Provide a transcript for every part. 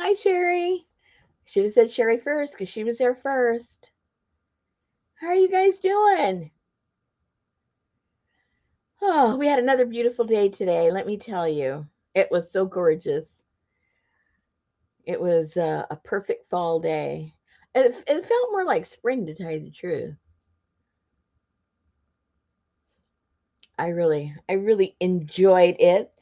Hi, Sherry. Should have said Sherry first because she was there first. How are you guys doing? Oh, we had another beautiful day today. Let me tell you, it was so gorgeous. It was a perfect fall day. It felt more like spring, to tell you the truth. I really enjoyed it.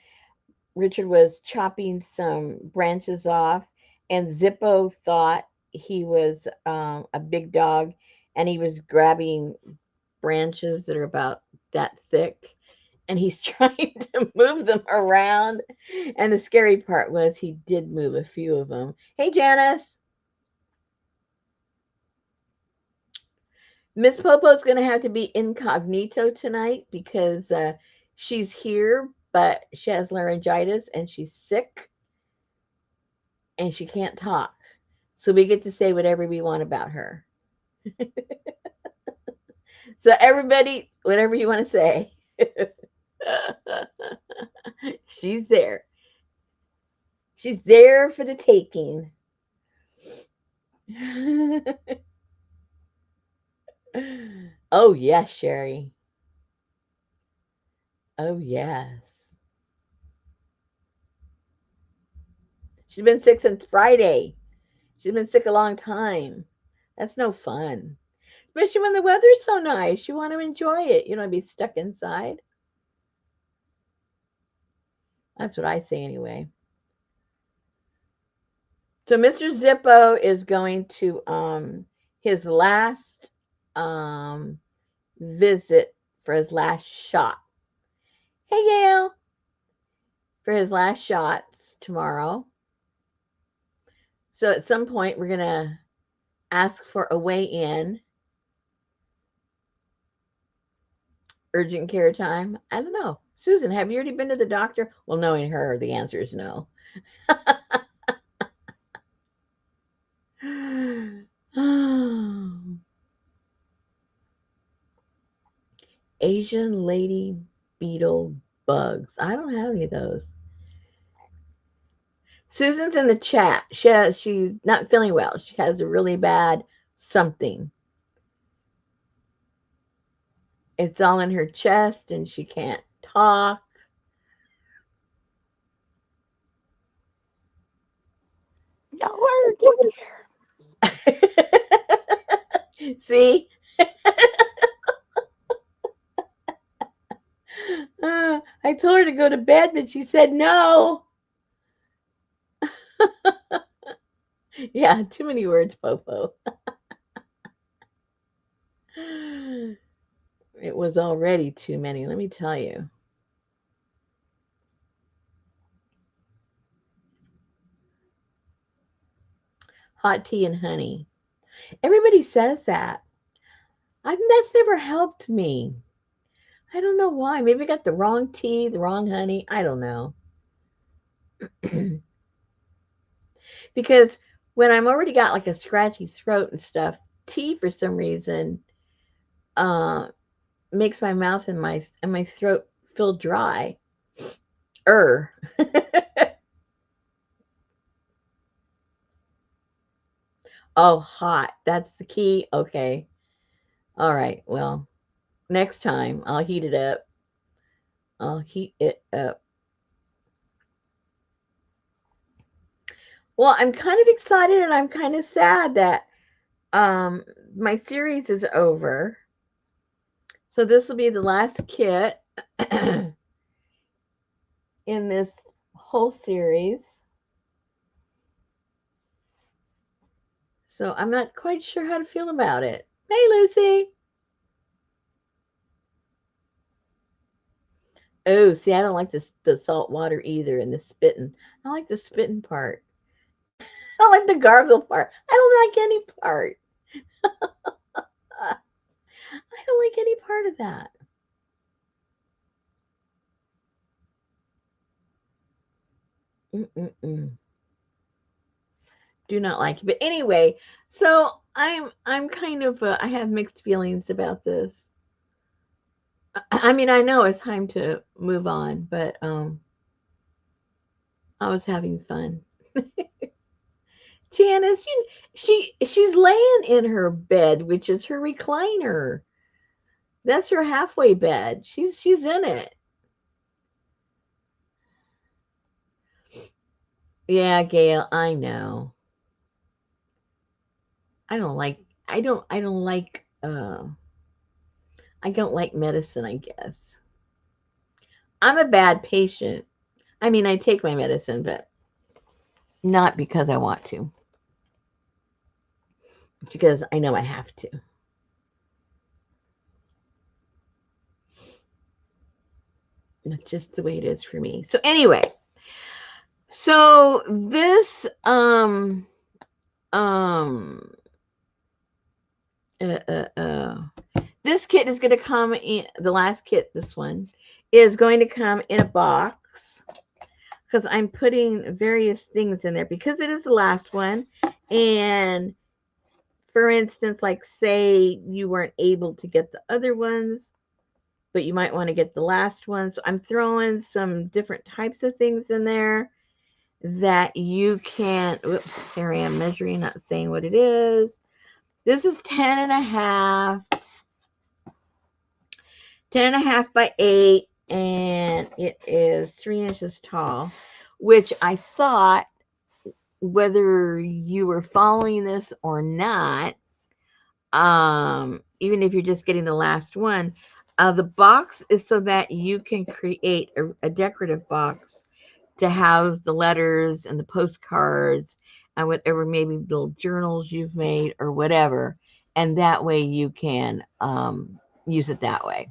Richard was chopping some branches off, and Zippo thought he was a big dog, and he was grabbing branches that are about that thick, and he's trying to move them around. And the scary part was he did move a few of them. Hey, Janice. Miss Popo's going to have to be incognito tonight because she's here, but she has laryngitis and she's sick and she can't talk. So we get to say whatever we want about her. So everybody, whatever you want to say, she's there. She's there for the taking. Oh yes, Sherry. Oh yes. She's been sick since Friday. She's been sick a long time. That's no fun. Especially when the weather's so nice. You want to enjoy it. You don't want to be stuck inside. That's what I say anyway. So Mr. Zippo is going to his last um visit for his last shot. Hey Gail, for his last shots tomorrow. So at some point we're gonna ask for a weigh in, urgent care time. I don't know. Susan, have you already been to the doctor? Well, knowing her, the answer is no. Asian lady beetle bugs. I don't have any of those. Susan's in the chat. She's not feeling well. She has a really bad something. It's all in her chest and she can't talk. No urgent See? I told her to go to bed, but she said no. Yeah, too many words, Popo. It was already too many, let me tell you. Hot tea and honey. Everybody says that. That's never helped me. I don't know why. Maybe I got the wrong tea, the wrong honey. I don't know. Because when I'm already got like a scratchy throat and stuff, tea for some reason uh makes my mouth and my throat feel dry. Er. Oh, hot. That's the key. Okay. All right. Well, next time I'll heat it up. I'll heat it up. Well, I'm kind of excited and I'm kind of sad that um my series is over. So this will be the last kit in this whole series. So I'm not quite sure how to feel about it. Hey, Lucy. Oh, see, I don't like the salt water either and the spitting. I like the spitting part. I don't like the gargle part. I don't like any part. I don't like any part of that. Mm-mm-mm. Do not like it. But anyway, so I'm kind of I have mixed feelings about this. I mean, I know it's time to move on, but I was having fun. Janice, she's laying in her bed, which is her recliner. That's her halfway bed. She's in it. Yeah, Gail, I know. I don't like I don't like medicine, I guess. I'm a bad patient. I mean, I take my medicine, but not because I want to. It's because I know I have to. That's just the way it is for me. So anyway, so this um uh, uh, uh this kit is going to come in the last kit. This one is going to come in a box because I'm putting various things in there because it is the last one. And for instance, like say you weren't able to get the other ones, but you might want to get the last one. So I'm throwing some different types of things in there that you can. Whoops, here I am measuring, not saying what it is. This is 10 and a half by 8, and it is 3 inches tall, which I thought, whether you were following this or not, even if you're just getting the last one, the box is so that you can create a decorative box to house the letters and the postcards and whatever, maybe little journals you've made or whatever, and that way you can use it that way.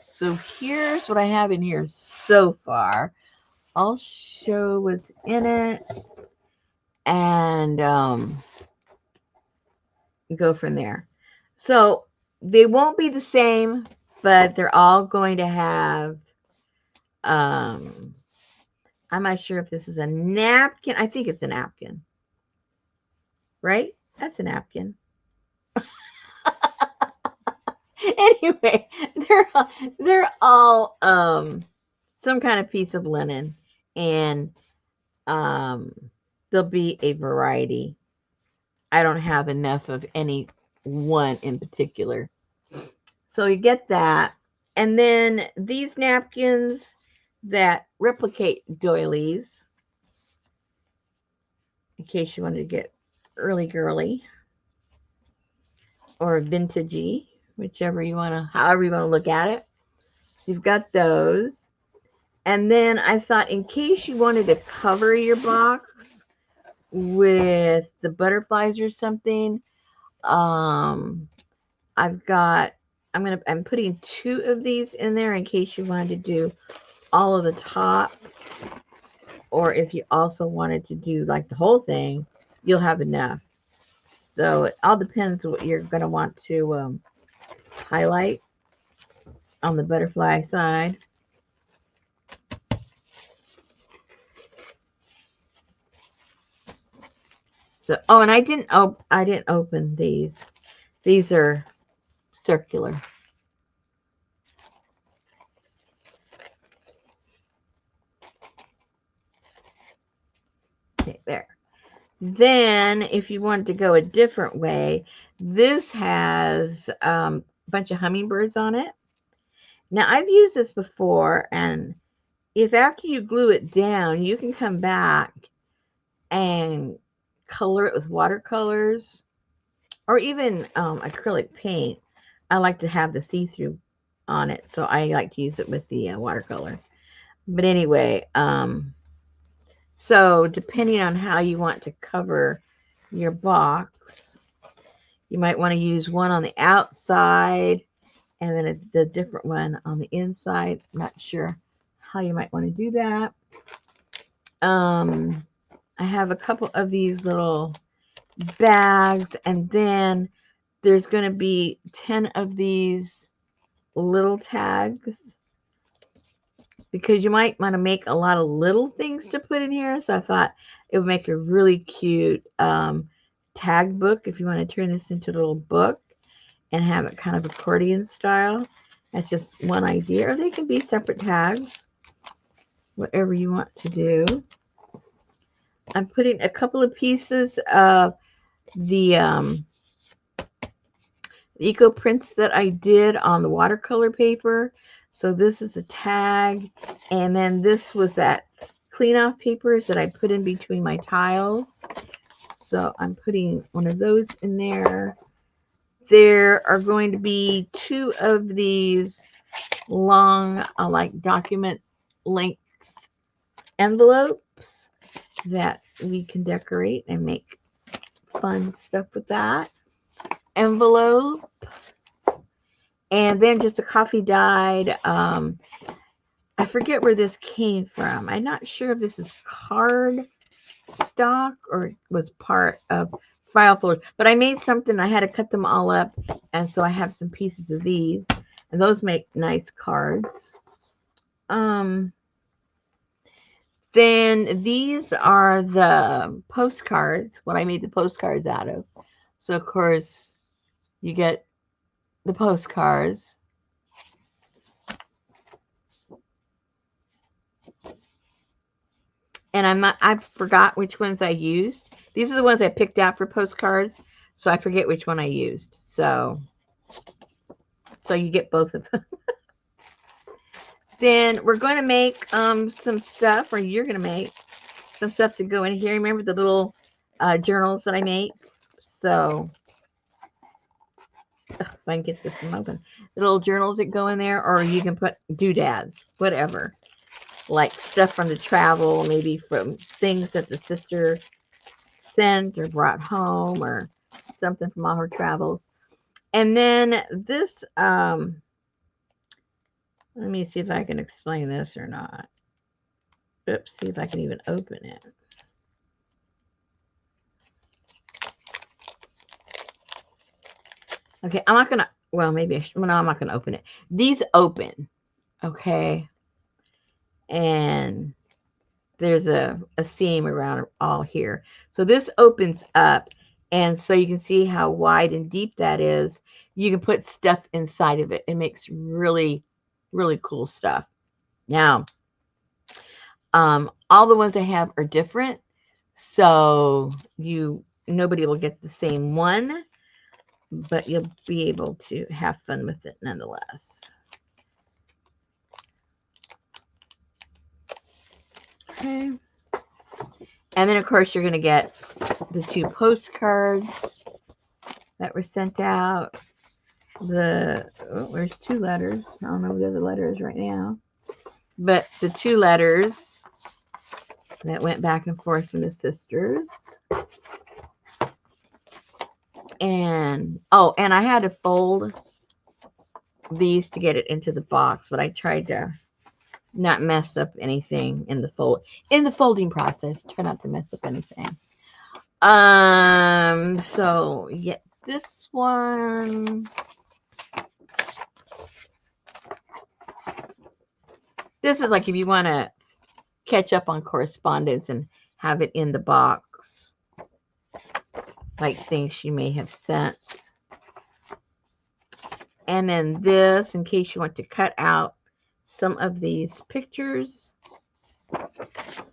So here's what I have in here so far. I'll show what's in it and go from there. So they won't be the same, but they're all going to have I'm not sure if this is a napkin. I think it's a napkin. Right? That's a napkin. Anyway, they're all some kind of piece of linen, and um there'll be a variety. I don't have enough of any one in particular. So you get that. And then these napkins that replicate doilies, in case you wanted to get early girly or vintagey, whichever you want to, however you want to look at it. So you've got those. And then I thought, in case you wanted to cover your box with the butterflies or something, um, I've got, I'm putting 2 of these in there in case you wanted to do all of the top, or if you also wanted to do like the whole thing, you'll have enough. So it all depends what you're going to want to highlight on the butterfly side. So, oh, and I didn't open these. These are circular. Okay, there. Then, if you wanted to go a different way, this has a bunch of hummingbirds on it. Now, I've used this before, and if after you glue it down, you can come back and color it with watercolors or even acrylic paint. I like to have the see-through on it, so I like to use it with the watercolor. But anyway, so depending on how you want to cover your box, you might want to use one on the outside and then the different one on the inside. Not sure how you might want to do that. I have a couple of these little bags, and then there's going to be 10 of these little tags because you might want to make a lot of little things to put in here. So I thought it would make a really cute tag book if you want to turn this into a little book and have it kind of accordion style. That's just one idea. Or they can be separate tags, whatever you want to do. I'm putting a couple of pieces of the eco prints that I did on the watercolor paper. So this is a tag, and then this was that clean off papers that I put in between my tiles. So I'm putting one of those in there. There are going to be two of these long, like document length envelopes that we can decorate and make fun stuff with that. Envelope, and then just a coffee dyed. I forget where this came from. I'm not sure if this is card stock or it was part of file folder, but I made something. I had to cut them all up, and so I have some pieces of these, and those make nice cards. Um, then these are the postcards, what I made the postcards out of. So, of course, you get the postcards. And I forgot which ones I used. These are the ones I picked out for postcards, so I forget which one I used. So you get both of them. Then we're going to make some stuff, or you're going to make some stuff to go in here. Remember the little journals that I make? So if I can get this one open, the little journals that go in there, or you can put doodads, whatever, like stuff from the travel, maybe from things that the sister sent or brought home, or something from all her travels. And then this, let me see if I can explain this or not. Oops, see if I can even open it. Okay, I'm not gonna. Well, maybe I should. Well, no, I'm not gonna open it. These open, okay, and there's a seam around all here. So this opens up, and so you can see how wide and deep that is. You can put stuff inside of it. It makes really, really cool stuff. Now, all the ones I have are different, so nobody will get the same one, but you'll be able to have fun with it nonetheless. Okay. And then, of course, you're going to get the two postcards that were sent out. There's two letters. I don't know what the other letter is right now. But the two letters that went back and forth from the sisters. And I had to fold these to get it into the box, but I tried to not mess up anything in the folding process. Try not to mess up anything. So yeah, this one. This is like if you want to catch up on correspondence and have it in the box, like things she may have sent. And then this, in case you want to cut out some of these pictures.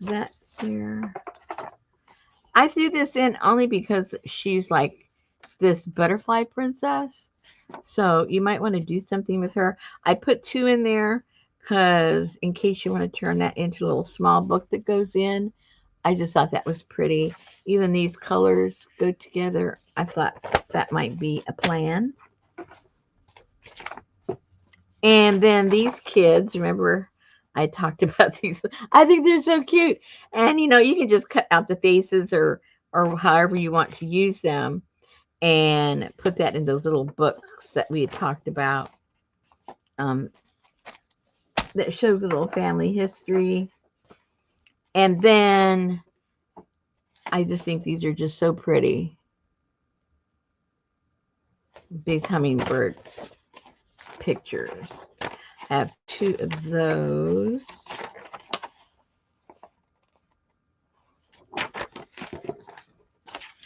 That's there. I threw this in only because she's like this butterfly princess. So you might want to do something with her. I put two in there because in case you want to turn that into a little small book that goes in. I just thought that was pretty. Even these colors go together. I thought that might be a plan. And then these kids, remember I talked about these. I think they're so cute. And you can just cut out the faces or however you want to use them and put that in those little books that we had talked about. That shows a little family history. And then I just think these are just so pretty. These hummingbird pictures. I have two of those.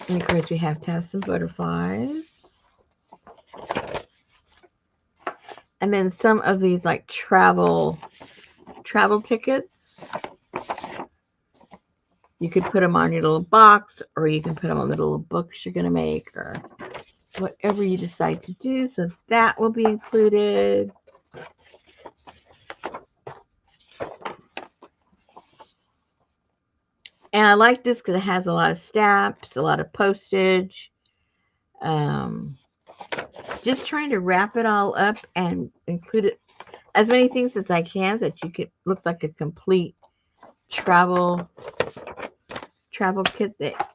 And of course we have to have some butterflies. And then some of these like travel tickets. You could put them on your little box, or you can put them on the little books you're going to make, or whatever you decide to do. So that will be included. And I like this because it has a lot of stamps, a lot of postage. Um, just trying to wrap it all up and include it as many things as I can that you could looks like a complete travel kit that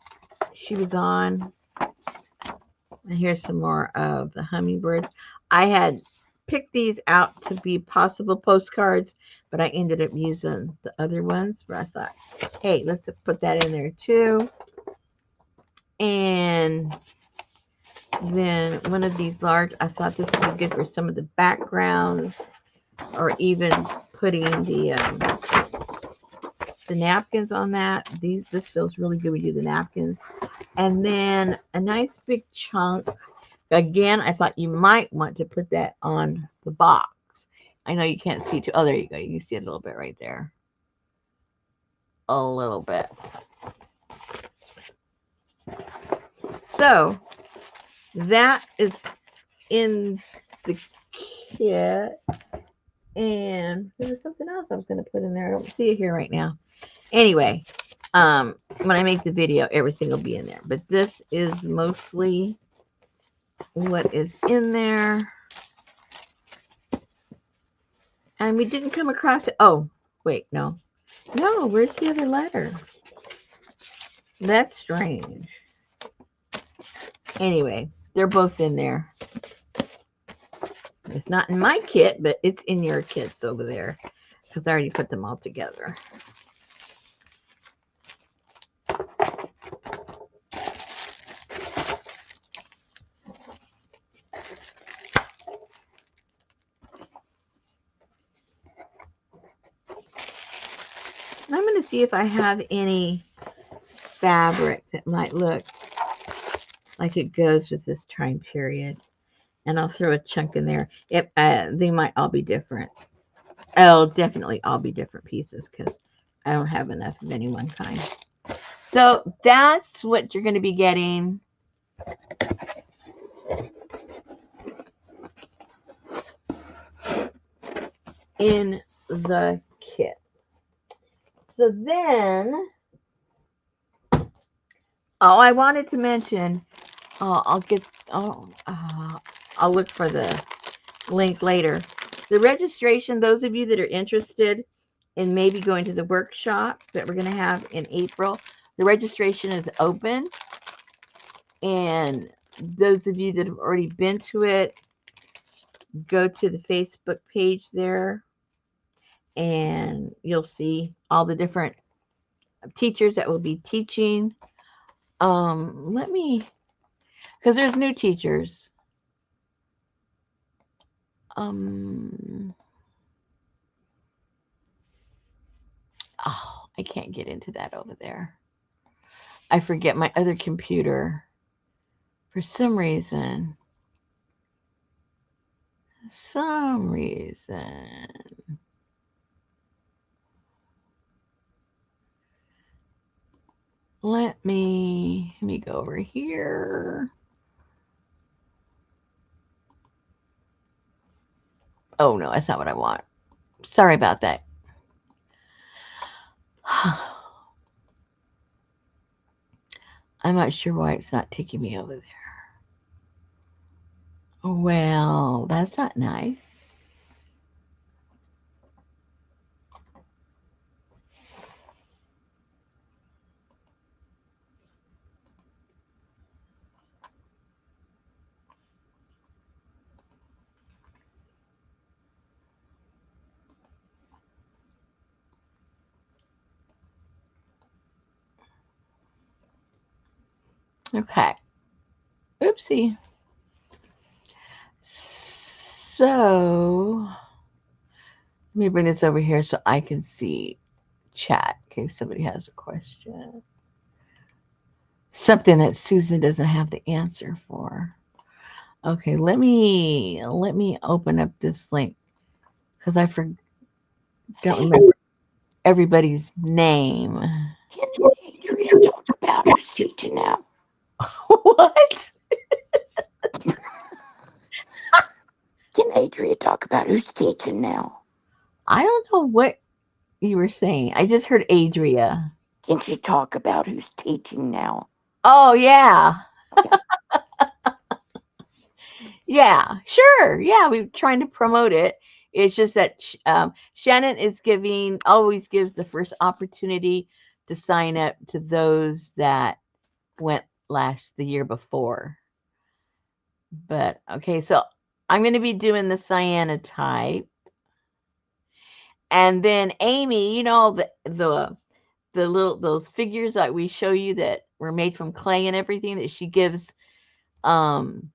she was on. And here's some more of the hummingbirds. I had picked these out to be possible postcards, but I ended up using the other ones. But I thought, hey, let's put that in there too. And then one of these large, I thought this would be good for some of the backgrounds, or even putting the napkins on that. This feels really good. We do the napkins, and then a nice big chunk. Again, I thought you might want to put that on the box. I know you can't see too. Oh, there you go. You can see it a little bit right there. A little bit. So that is in the kit. And there was something else I was going to put in there. I don't see it here right now. Anyway, when I make the video, everything will be in there. But this is mostly what is in there. And we didn't come across it. Oh, wait, no. No, where's the other letter? That's strange. Anyway, they're both in there. It's not in my kit, but it's in your kits over there because I already put them all together. I'm going to see if I have any fabric that might look like it goes with this time period. And I'll throw a chunk in there. They might all be different. Oh, definitely all be different pieces because I don't have enough of any one kind. So that's what you're going to be getting. In the kit. So then, I wanted to mention, I'll get, I'll look for the link later. The registration, those of you that are interested in maybe going to the workshop that we're going to have in April, the registration is open. And those of you that have already been to it, go to the Facebook page there and you'll see all the different teachers that will be teaching. Let me, because there's new teachers. Oh, I can't get into that over there. I forget my other computer for some reason. Some reason. Let me go over here. Oh no, that's not what I want. Sorry about that. I'm not sure why it's not taking me over there. Well, that's not nice. Okay. Oopsie. So let me bring this over here so I can see chat in case somebody has a question. Something that Susan doesn't have the answer for. Okay, let me open up this link because don't remember everybody's name. Adria talk about who's teaching now? What? Can Adria talk about who's teaching now? I don't know what you were saying. I just heard Adria. Can she talk about who's teaching now? Oh, yeah. Okay. Yeah, sure. Yeah, we're trying to promote it. It's just that Shannon is giving, always gives the first opportunity to sign up to those that went the year before. But okay, so I'm going to be doing the cyanotype. And then Amy, the little those figures that we show you that were made from clay and everything that she gives um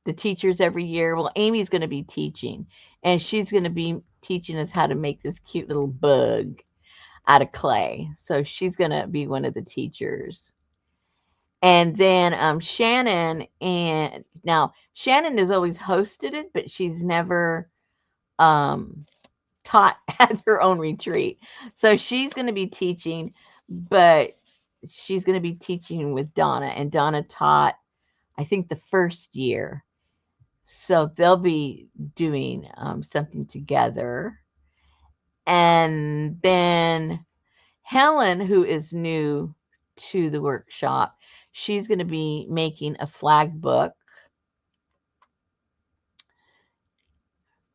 the teachers every year. Well, Amy's going to be teaching, and she's going to be teaching us how to make this cute little bug out of clay. So she's going to be one of the teachers. And then Shannon, and now Shannon has always hosted it, but she's never um, taught at her own retreat. So she's going to be teaching, but she's going to be teaching with Donna, and Donna taught, I think, the first year. So they'll be doing something together. And then Helen, who is new to the workshop, she's going to be making a flag book.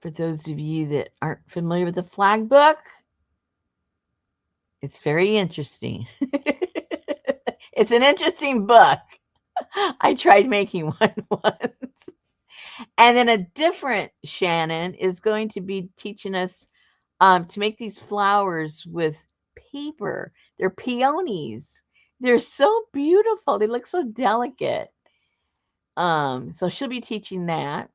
For those of you that aren't familiar with the flag book, it's very interesting. It's an interesting book. I tried making one once. And then a different Shannon is going to be teaching us to make these flowers with paper. They're peonies. They're so beautiful. They look so delicate. So she'll be teaching that.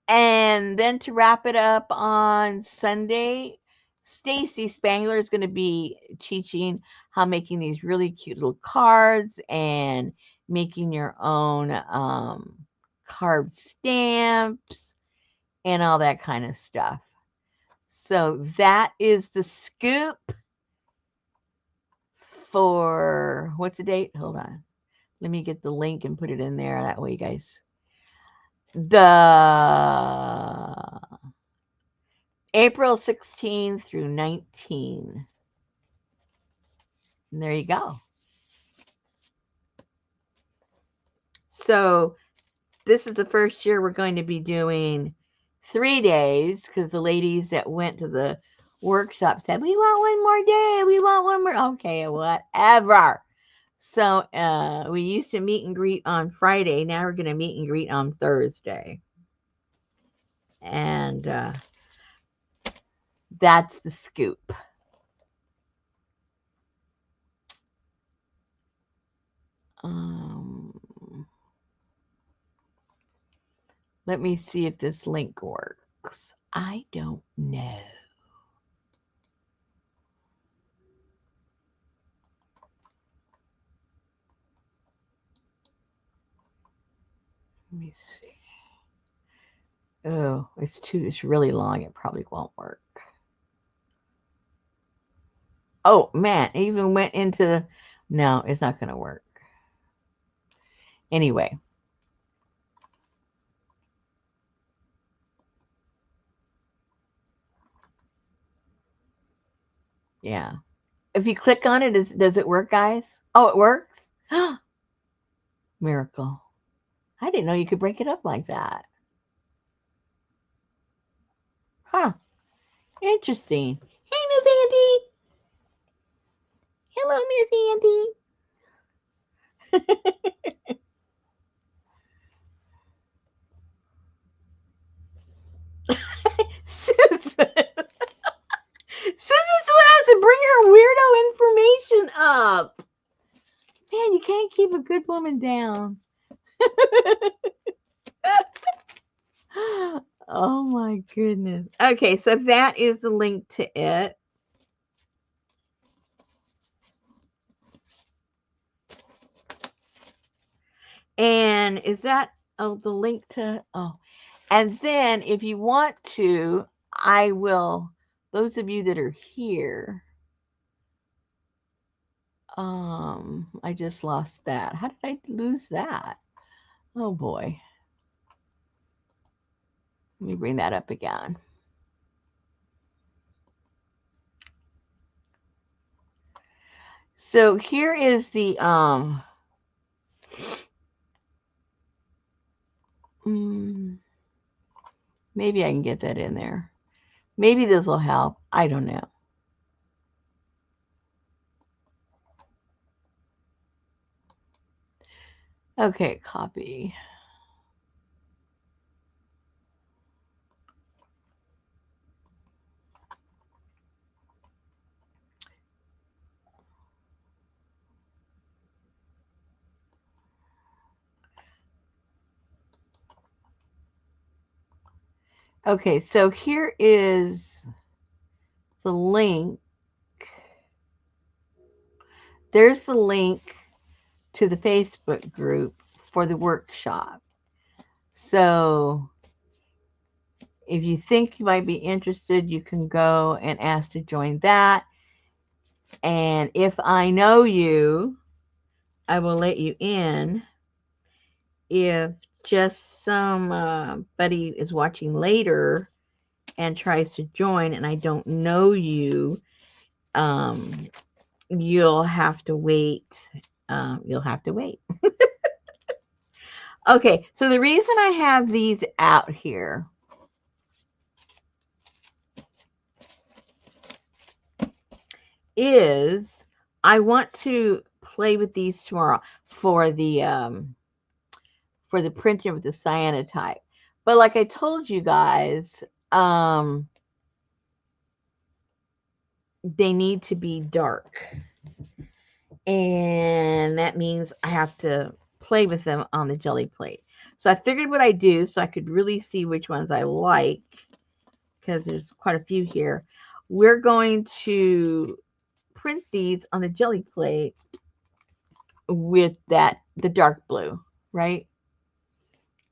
And then to wrap it up on Sunday, Stacy Spangler is going to be teaching how making these really cute little cards and making your own card stamps and all that kind of stuff. So that is the scoop for what's the date? Hold on. Let me get the link and put it in there. That way, you guys. The April 16 through 19. And there you go. So this is the first year we're going to be doing 3 days because the ladies that went to the workshop said, we want one more day. We want one more. Okay, whatever. So we used to meet and greet on Friday. Now we're going to meet and greet on Thursday. And that's the scoop. Um, Let me see if this link works. I don't know. Let me see. Oh, it's really long. It probably won't work. Oh man, it even went into the, no, it's not gonna work. Anyway. Yeah. If you click on it, does it work, guys? Oh, it works? Miracle. I didn't know you could break it up like that. Huh. Interesting. Hey, Miss Auntie. Hello, Miss Auntie. Susan. Susan still has to bring her weirdo information up. Man, you can't keep a good woman down. Oh my goodness. Okay, so that is the link to it. And is that the link to and then if you want to, I will, those of you that are here, I just lost that. How did I lose that? Oh boy. Let me bring that up again. So here is the mm, maybe I can get that in there. Maybe this will help. I don't know. Okay, copy. Okay, so here is the link. There's the link to the Facebook group for the workshop. So if you think you might be interested, you can go and ask to join that. And if I know you, I will let you in. If just somebody is watching later and tries to join and I don't know you, um, you'll have to wait. You'll have to wait. Okay, so the reason I have these out here is I want to play with these tomorrow for the printing with the cyanotype. But like I told you guys, they need to be dark. And that means I have to play with them on the jelly plate. So I figured what I do so I could really see which ones I like, because there's quite a few here. We're going to print these on the jelly plate with the dark blue, right?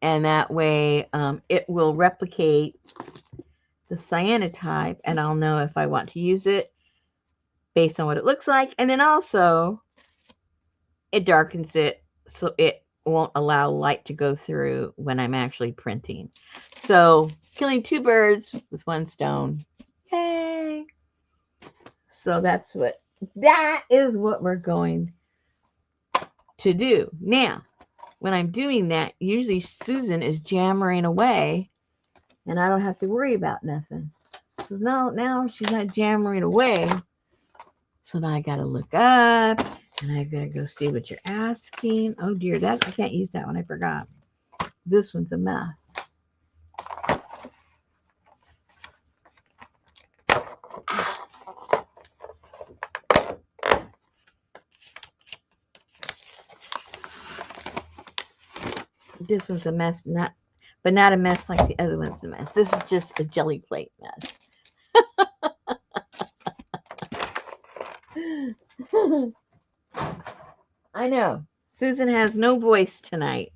And that way it will replicate the cyanotype, and I'll know if I want to use it based on what it looks like. And then also it darkens it so it won't allow light to go through when I'm actually printing. So killing two birds with one stone. Yay! So that is what we're going to do. Now, when I'm doing that, usually Susan is jammering away and I don't have to worry about nothing. So now she's not jammering away. So now I gotta look up and I gotta go see what you're asking. Oh dear, that I can't use that one. I forgot. This one's a mess. This one's a mess, but not a mess like the other one's a mess. This is just a jelly plate mess. I know. Susan has no voice tonight.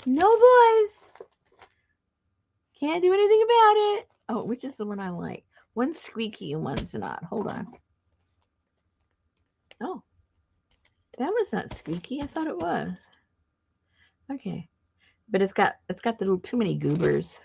No voice. Can't do anything about it. Oh, which is the one I like? One's squeaky and one's not. Hold on. Oh, that was not squeaky. I thought it was. Okay. But it's got the little too many goobers.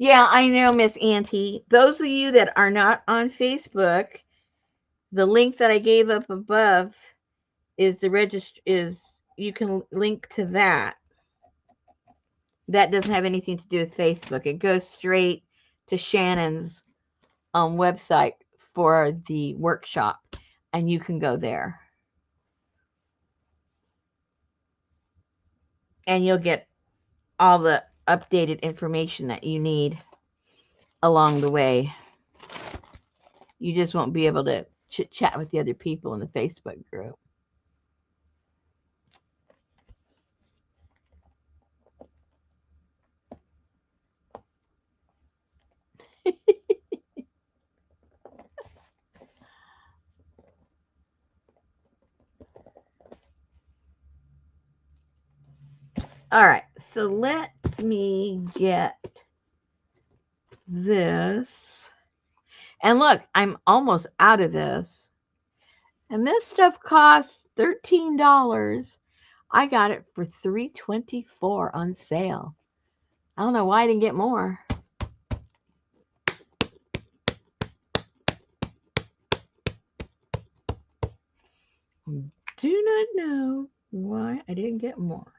Yeah, I know, Miss Auntie. Those of you that are not on Facebook, the link that I gave up above is the register is you can link to that. That doesn't have anything to do with Facebook. It goes straight to Shannon's website for the workshop, and you can go there. And you'll get all the updated information that you need along the way. You just won't be able to chit chat with the other people in the Facebook group. All right, so let me get this. And look, I'm almost out of this. And this stuff costs $13. I got it for $3.24 on sale. I don't know why I didn't get more. Do not know why I didn't get more.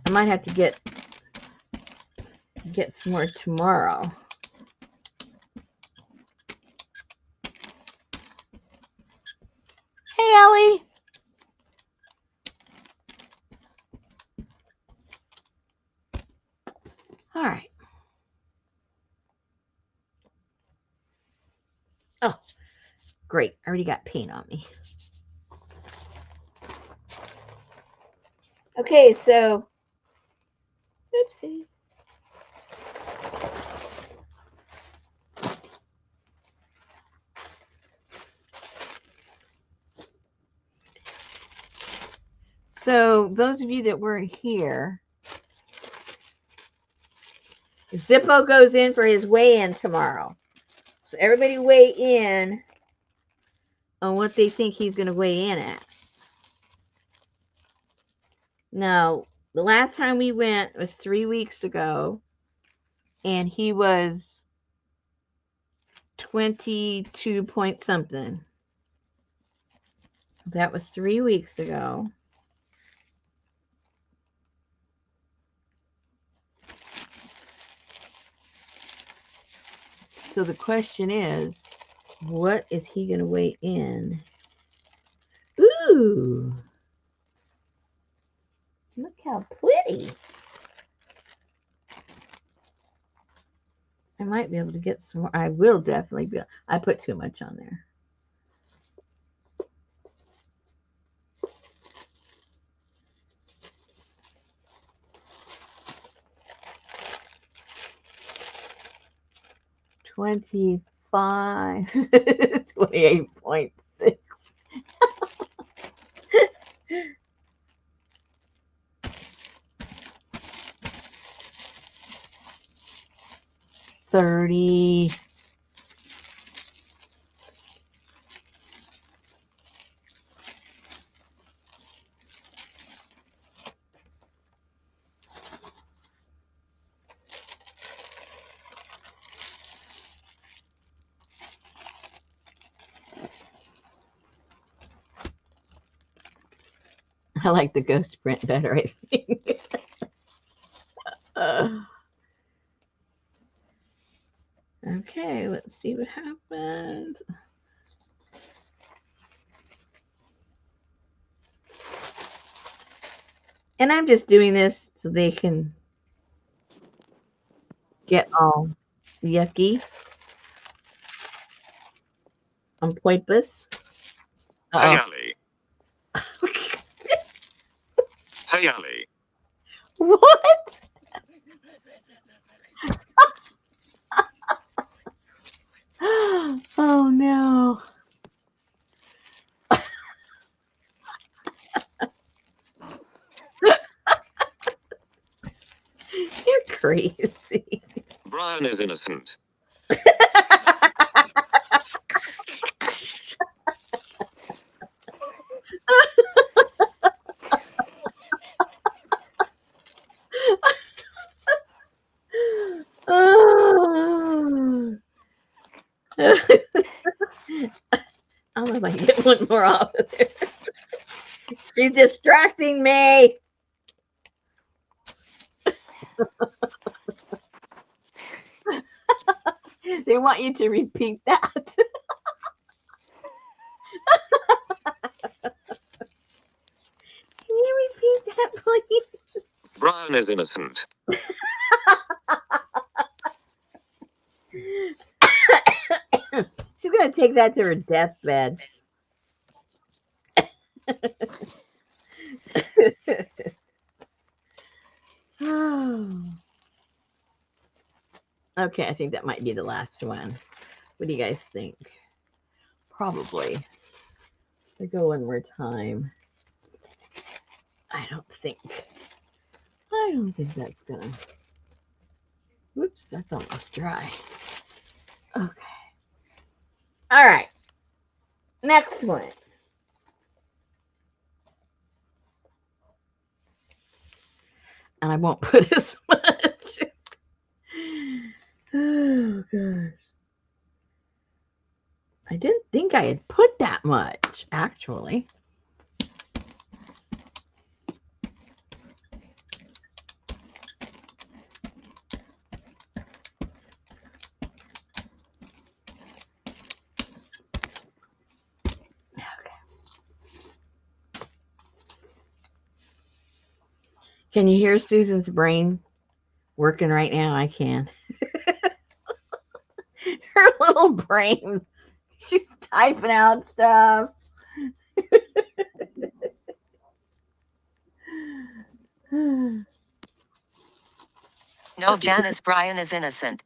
I might have to get some more tomorrow. Hey, Ellie. All right. Oh, great. I already got paint on me. Okay, so, oopsie. So, those of you that weren't here, Zippo goes in for his weigh-in tomorrow. So everybody weigh in on what they think he's going to weigh in at. Now, the last time we went was 3 weeks ago, and he was 22 point something. That was 3 weeks ago. So the question is, what is he going to weigh in? Ooh, look how pretty. I might be able to get some more. I will definitely be. I put too much on there. $25, 28.6. $30. I like the ghost print better, I think. uh, okay, let's see what happens. And I'm just doing this so they can get all yucky on purpose. Hey Uh Ali. oh. Hey Ali. What? Oh no. You're crazy. Brian is innocent. Oh. I don't know if I can get one more off of there. She's distracting me. They want you to repeat that. Can you repeat that, please? Brian is innocent. She's gonna take that to her deathbed. Okay, I think that might be the last one. What do you guys think? Probably. I go one more time. I don't think that's gonna. Whoops, that's almost dry. Okay. All right. Next one. And I won't put as much. Oh gosh. I didn't think I had put that much, actually. Can you hear Susan's brain working right now? I can. Her little brain, she's typing out stuff. No, Janice, Brian is innocent.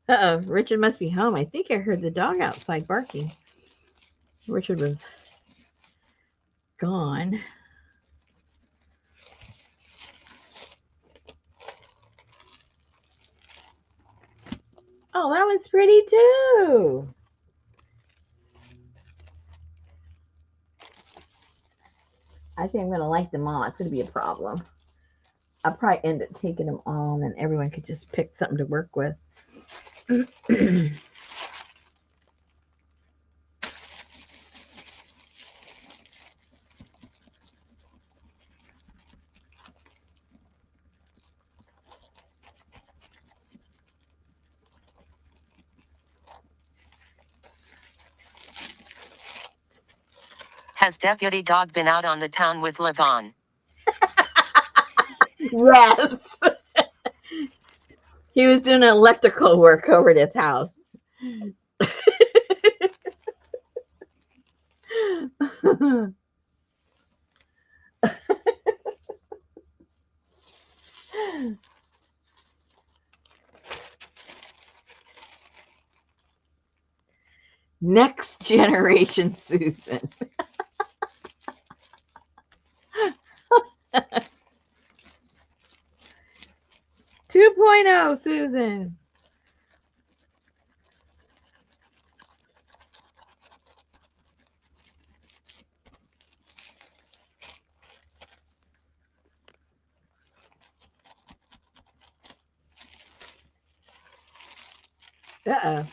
Uh-oh, Richard must be home. I think I heard the dog outside barking. Richard was gone. Oh, that was pretty too. I think I'm going to like them all. It's going to be a problem. I'll probably end up taking them all, and then everyone could just pick something to work with. Has Deputy Dog been out on the town with Levon? Yes. He was doing electrical work over at his house. Next generation Susan. 2.0 Susan. Uh-oh.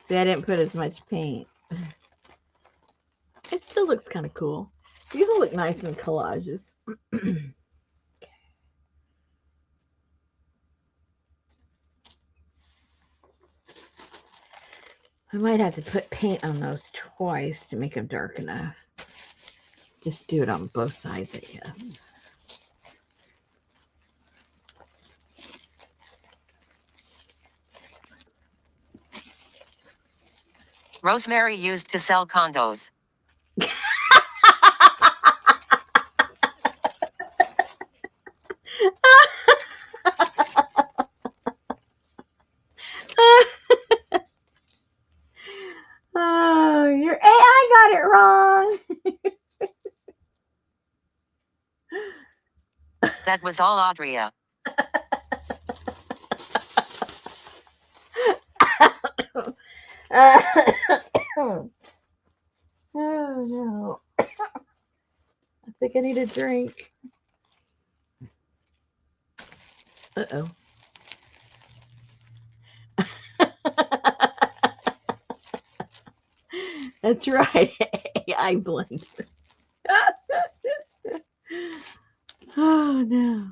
See, I didn't put as much paint. It still looks kind of cool. These will look nice in collages. I might have to put paint on those twice to make them dark enough. Just do it on both sides, I guess. Rosemary used to sell condos. Oh, your AI got it wrong. That was all Audria. Oh no. I think I need a drink. Uh-oh. That's right. AI blend. Oh no.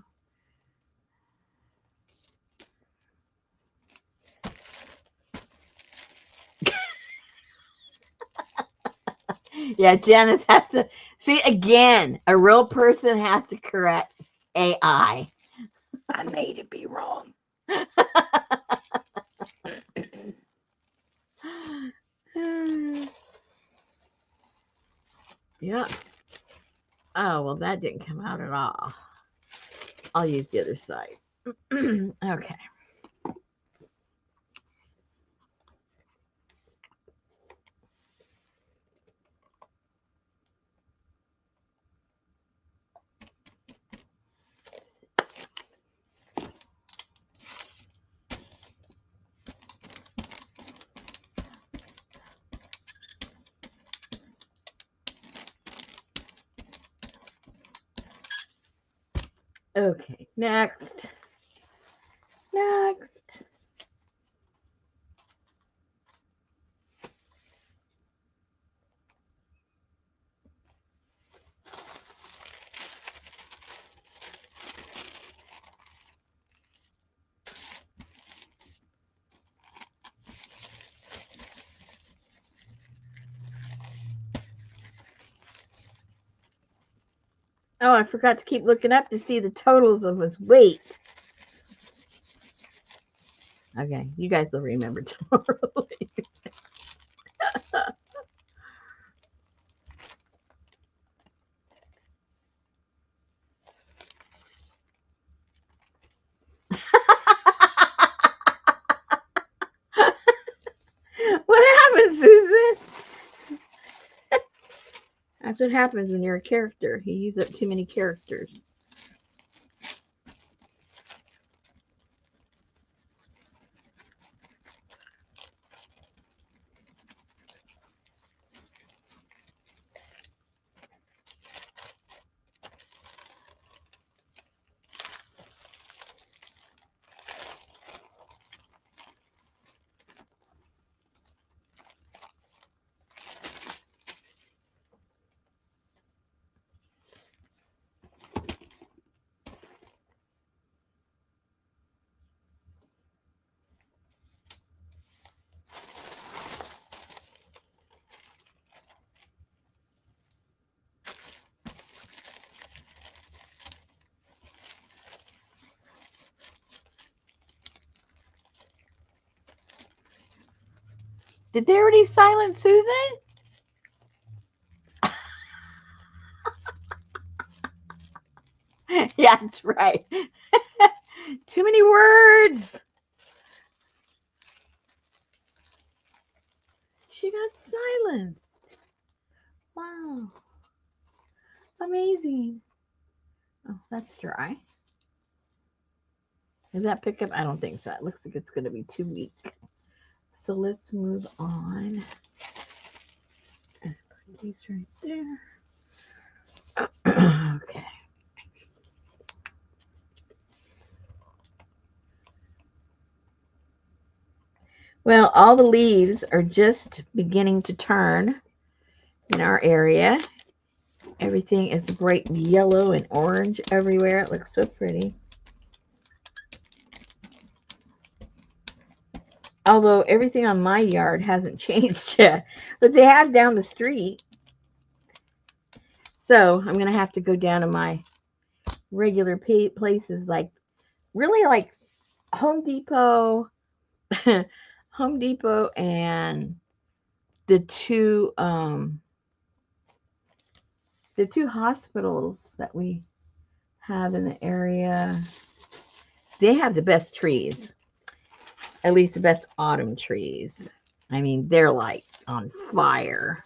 Yeah, Janice has to see again. A real person has to correct AI. I made it be wrong. Yeah. Oh, well, that didn't come out at all. I'll use the other side. Okay. Okay, next. Next. Oh, I forgot to keep looking up to see the totals of his weight. Okay, you guys will remember tomorrow. What happened, Susan? That's what happens when you're a character. You use up too many characters. Did they already silence Susan? Yeah, that's right. Too many words. She got silenced. Wow. Amazing. Oh, that's dry. Does that pick up? I don't think so. It looks like it's going to be too weak. So let's move on. And put these right there. Okay. Well, all the leaves are just beginning to turn in our area. Everything is bright yellow and orange everywhere. It looks so pretty. Although everything on my yard hasn't changed yet, but they have down the street. So I'm going to have to go down to my regular places like Home Depot, Home Depot, and the two hospitals that we have in the area. They have the best trees, at least the best autumn trees. I mean, they're like on fire.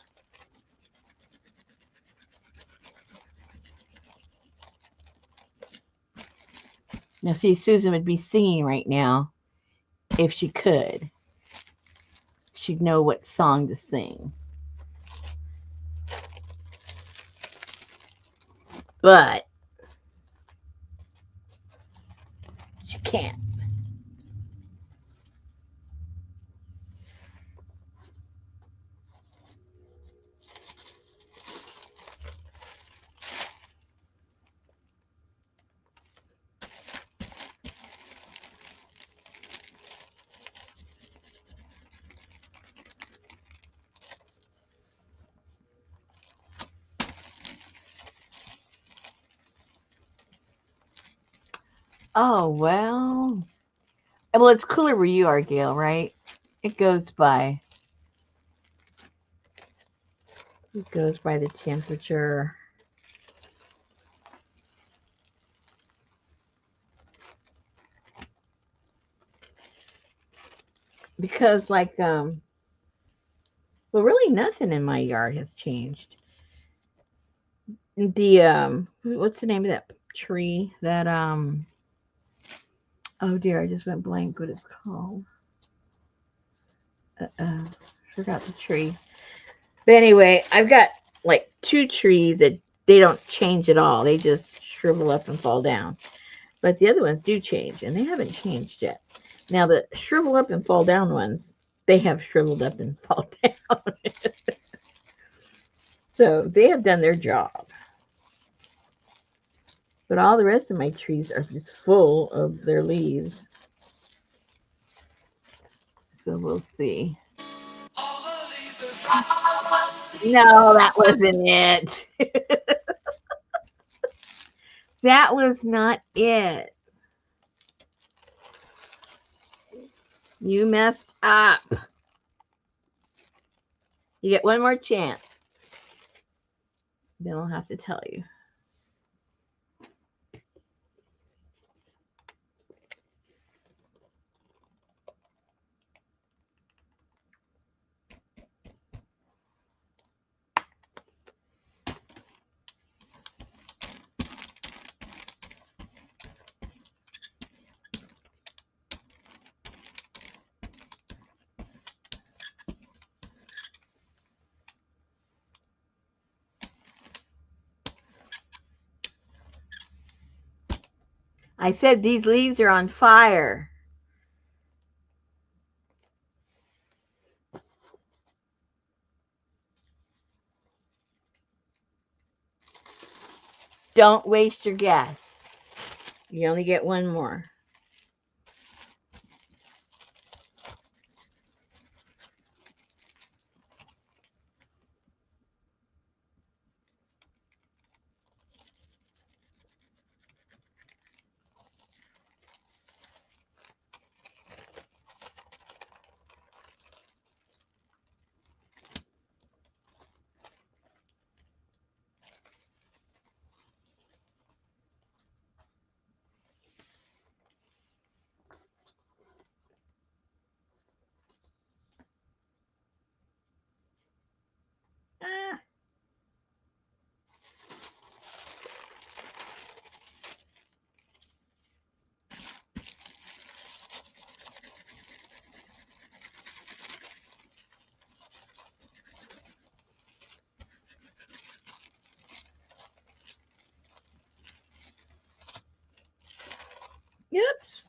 Now, see, Susan would be singing right now if she could. She'd know what song to sing. But she can't. Oh, well. Well, it's cooler where you are, Gail, right? It goes by. It goes by the temperature. Because well, really nothing in my yard has changed. The what's the name of that tree that oh dear, I just went blank what it's called. Uh, forgot the tree. But anyway, I've got like two trees that they don't change at all. They just shrivel up and fall down. But the other ones do change, and they haven't changed yet. Now the shrivel up and fall down ones, they have shriveled up and fall down. So they have done their job. But all the rest of my trees are just full of their leaves. So we'll see. No, that wasn't it. That was not it. You messed up. You get one more chance. Then I'll have to tell you. I said these leaves are on fire. Don't waste your guess. You only get one more. Ah. Oops.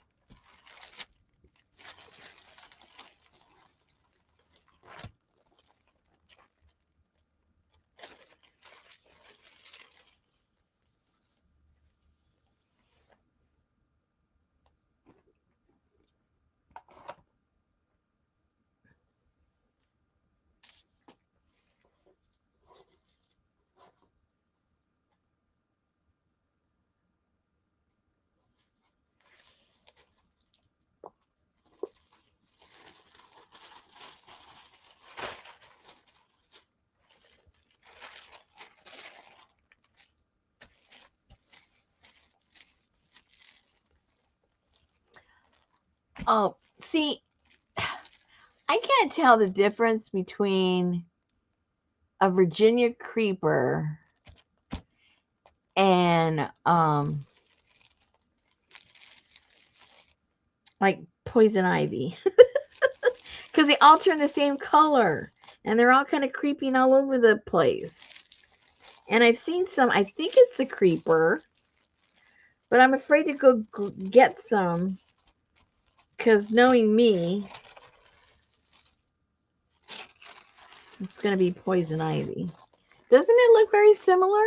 Oh, see, I can't tell the difference between a Virginia creeper and like poison ivy because they all turn the same color and they're all kind of creeping all over the place. And I've seen some. I think it's a creeper, but I'm afraid to go get some because knowing me, it's going to be poison ivy. Doesn't it look very similar?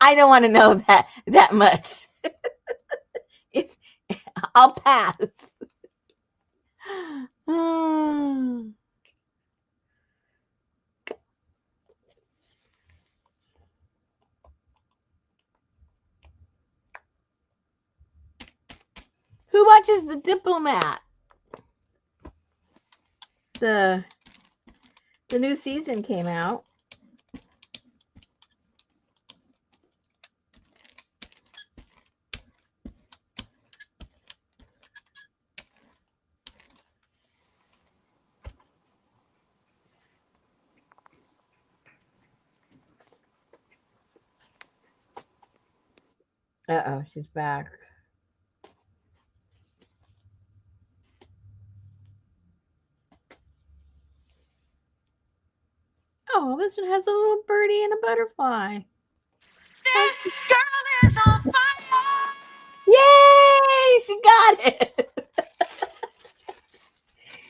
I don't want to know that much. It's, I'll pass. Who watches The Diplomat? The new season came out. Uh-oh, she's back. Oh, this one has a little birdie and a butterfly. This girl is on fire. Yay! She got it!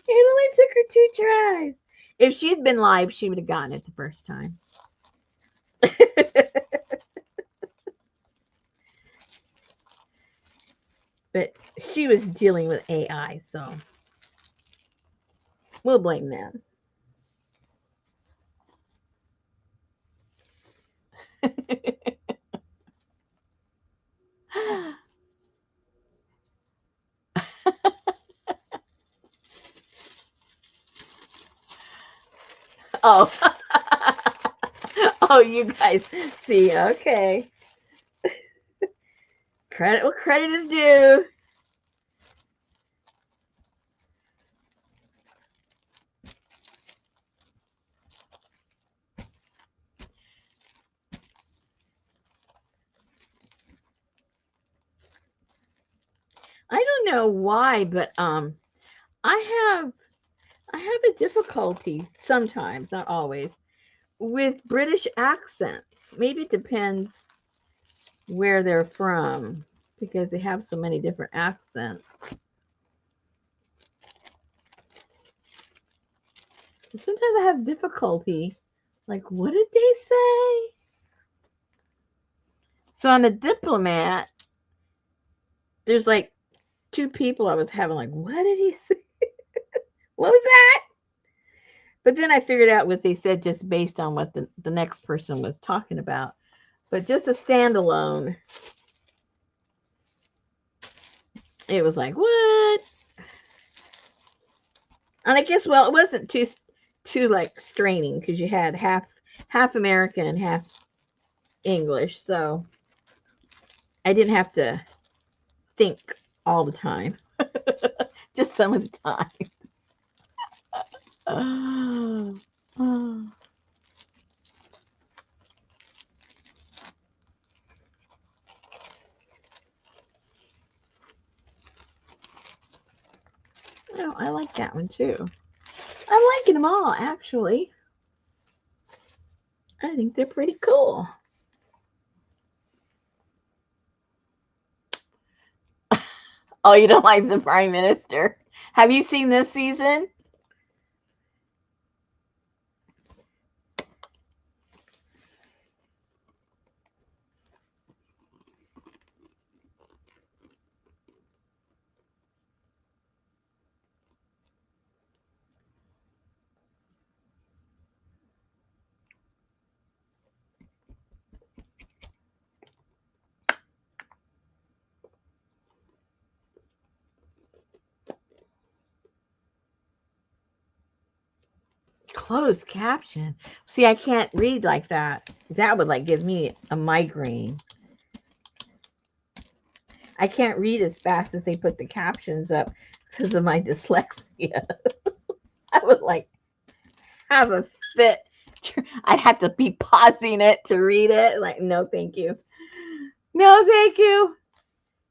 It only took her 2 tries. If she'd been live, she would have gotten it the first time. But she was dealing with AI, so we'll blame them. Oh. Oh, you guys see, okay. Credit what credit is due. I don't know why, but I have a difficulty sometimes, not always, with British accents. Maybe it depends where they're from because they have so many different accents. Sometimes I have difficulty. Like, what did they say? So on The Diplomat, there's like 2 people I was having like, what did he say? What was that? But then I figured out what they said just based on what the next person was talking about. But just a standalone, it was like, what? And I guess, well, it wasn't too like straining because you had half American and half English, so I didn't have to think all the time, just some of the time. Oh, oh. Oh, I like that one too. I'm liking them all, actually. I think they're pretty cool. Oh, you don't like the Prime Minister? Have you seen this season? Closed caption. See, I can't read like that. That would like give me a migraine. I can't read as fast as they put the captions up because of my dyslexia. I would like have a fit. I'd have to be pausing it to read it. Like, no, thank you. No, thank you.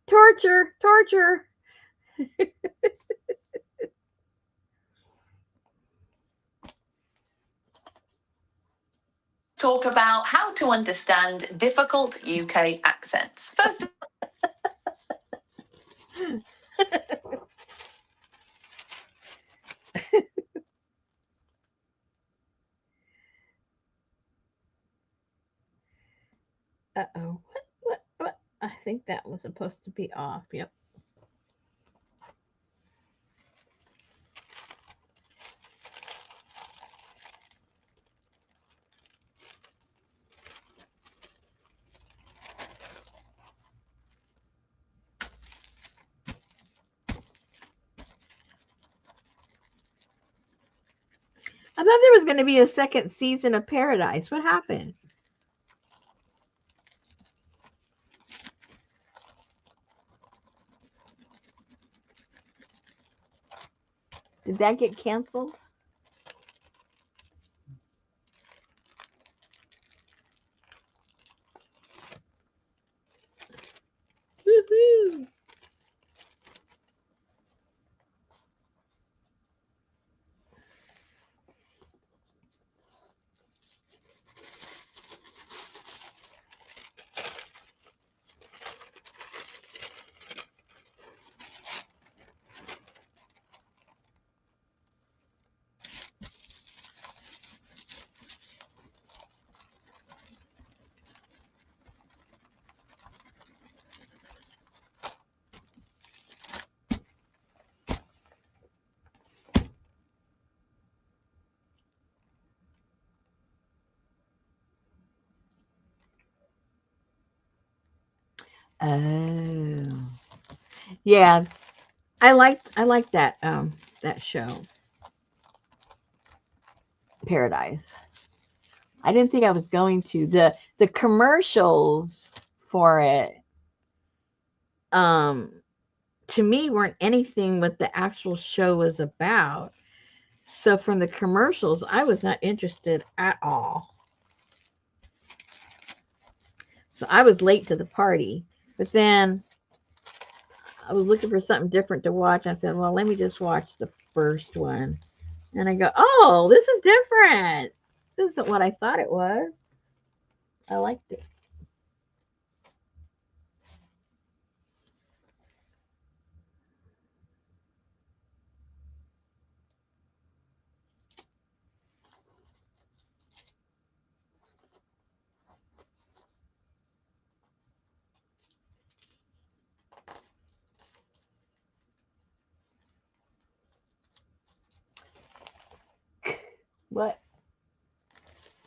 Torture, torture. Talk about how to understand difficult UK accents. First, Uh-oh. What? I think that was supposed to be off. Yep. I thought there was going to be a second season of Paradise. What happened? Did that get canceled? Woohoo! Oh, yeah. I liked that show, Paradise. I didn't think I was going to. The commercials for it um to me weren't anything what the actual show was about. So from the commercials, I was not interested at all. So I was late to the party. But then I was looking for something different to watch. I said, well, let me just watch the first one. And I go, oh, this is different. This isn't what I thought it was. I liked it. But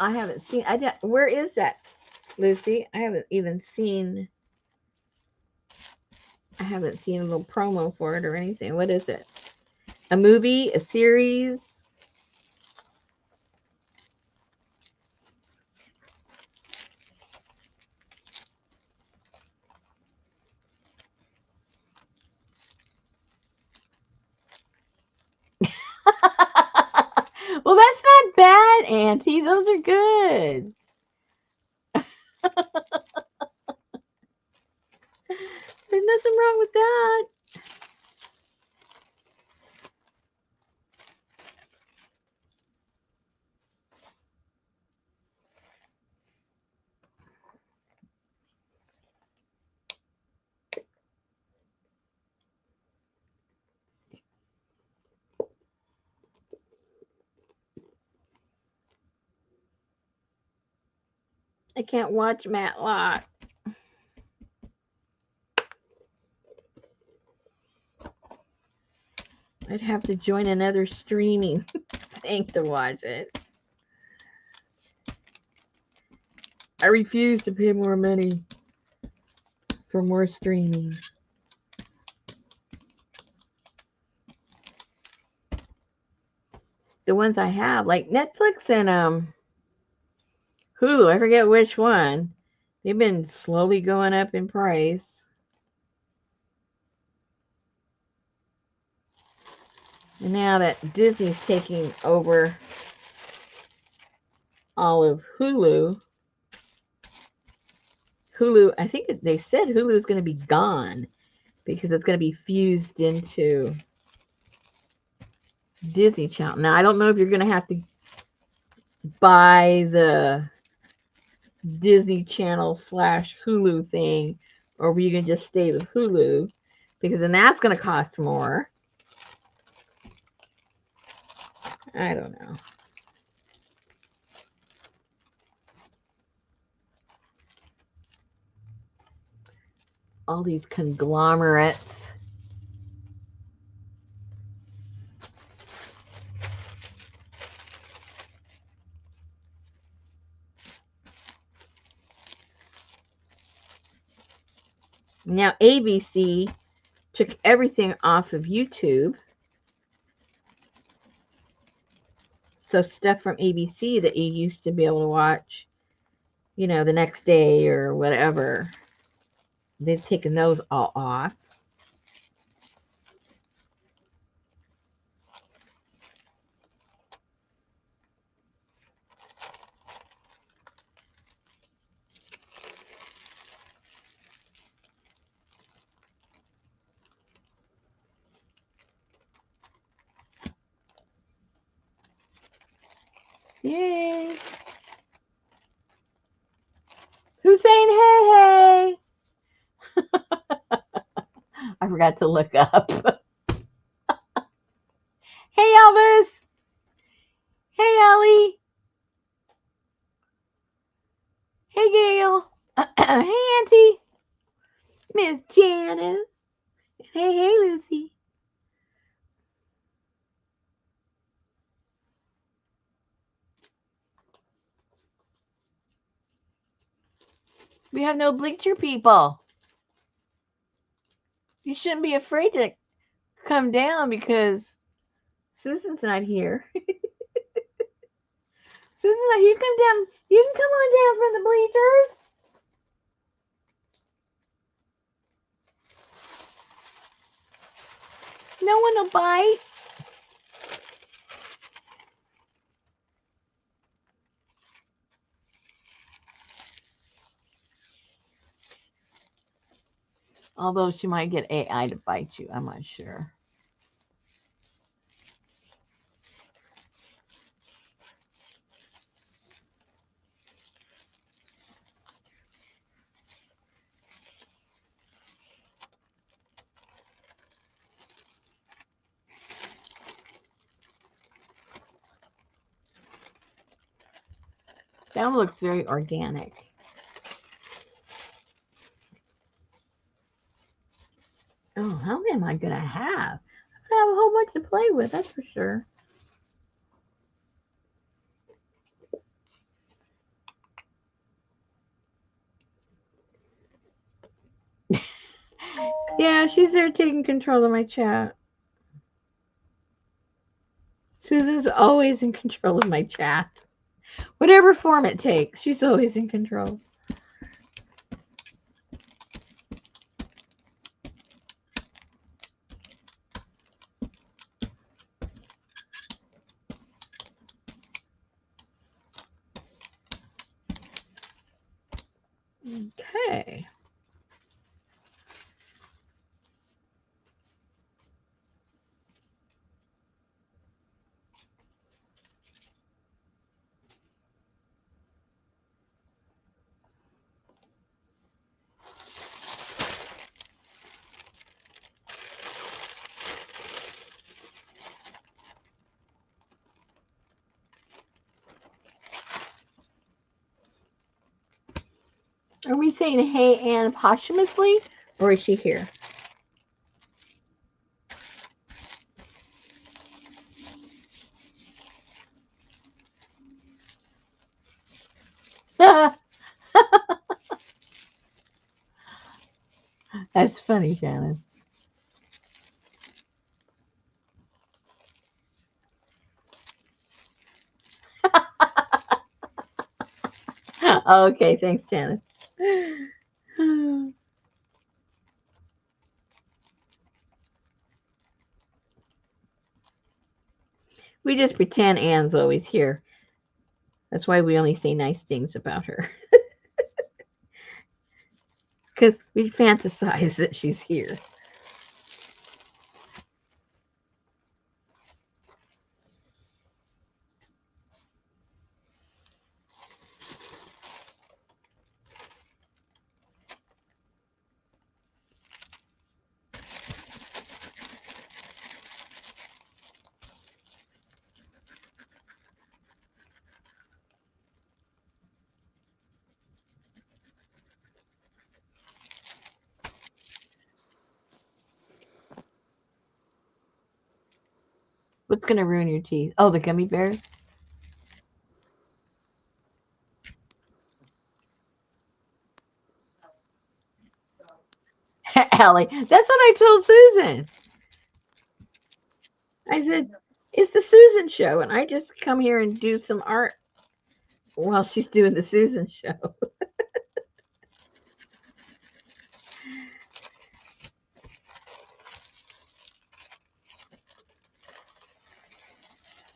I haven't seen. I don't, where is that, Lucy? I haven't even seen. I haven't seen a little promo for it or anything. What is it? A movie? A series? Well, that's not bad, Auntie. Those are good. There's nothing wrong with that. I can't watch Matlock. I'd have to join another streaming thing to watch it. I refuse to pay more money for more streaming. The ones I have, like Netflix and Hulu, I forget which one. They've been slowly going up in price. And now that Disney's taking over all of Hulu, I think they said Hulu is going to be gone because it's going to be fused into Disney Channel. Now, I don't know if you're going to have to buy the Disney Channel / Hulu thing, or were you going to just stay with Hulu? Because then that's going to cost more. I don't know. All these conglomerates. Now, ABC took everything off of YouTube. So stuff from ABC that you used to be able to watch, the next day or whatever, they've taken those all off. Yay! Who's saying hey, hey? I forgot to look up. Hey, Elvis. Hey, Ellie. Hey, Gail. Hey, Auntie. Miss Janice. Hey, Lucy. We have no bleacher people. You shouldn't be afraid to come down because Susan's not here. Susan's not here. You come down. You can come on down from the bleachers. No one will bite. Although she might get AI to bite you. I'm not sure. That one looks very organic. Oh, how many am I going to have? I have a whole bunch to play with, that's for sure. Yeah, she's there taking control of my chat. Susan's always in control of my chat. Whatever form it takes, she's always in control. Okay. Are we saying hey Anne posthumously, or is she here? That's funny, Janice. Okay, thanks, Janice. We just pretend Anne's always here. That's why we only say nice things about her. Because we fantasize that she's here. What's going to ruin your teeth? Oh, the gummy bears? Allie, that's what I told Susan. I said, It's the Susan show, and I just come here and do some art while she's doing the Susan show.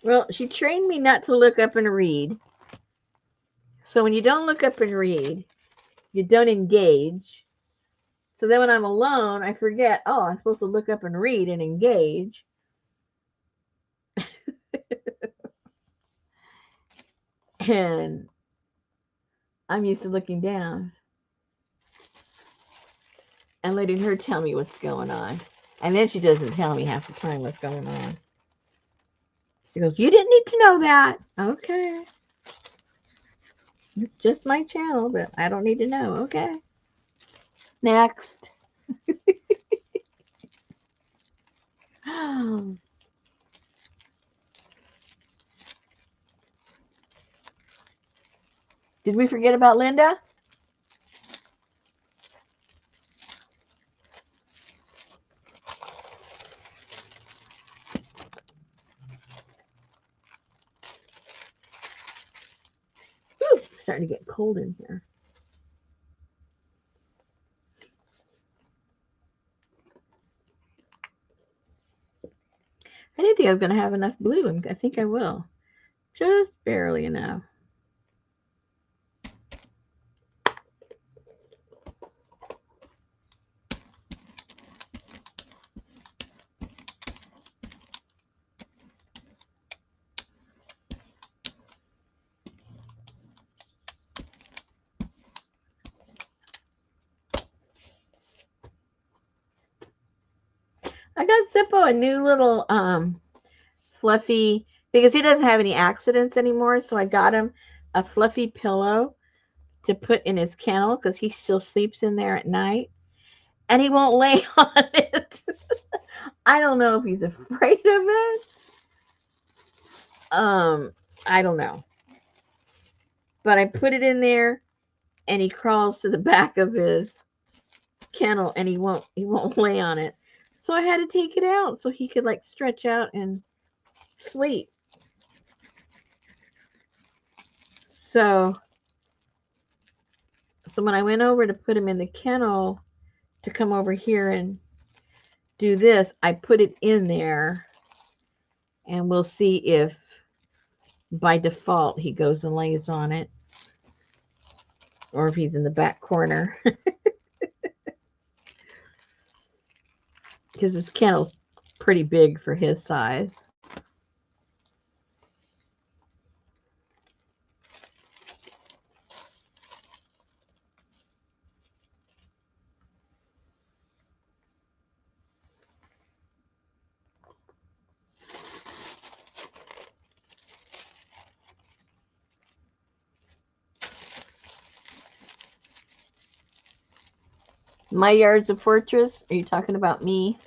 Well, she trained me not to look up and read. So when you don't look up and read, you don't engage. So then when I'm alone, I forget, oh, I'm supposed to look up and read and engage. And I'm used to looking down and letting her tell me what's going on. And then she doesn't tell me half the time what's going on. She goes, you didn't need to know that. Okay. It's just my channel, but I don't need to know. Okay. Next. Did we forget about Linda? Whew, starting to get cold in here. I didn't think I was going to have enough blue, and I think I will. Just barely enough. I got Zippo a new little fluffy, because he doesn't have any accidents anymore, so I got him a fluffy pillow to put in his kennel because he still sleeps in there at night, and he won't lay on it. I don't know if he's afraid of it. I don't know. But I put it in there, and he crawls to the back of his kennel, and he won't lay on it. So I had to take it out so he could like stretch out and sleep. So when I went over to put him in the kennel to come over here and do this, I put it in there, and we'll see if by default he goes and lays on it, or if he's in the back corner, because his kennel's pretty big for his size. My yard's a fortress. Are you talking about me?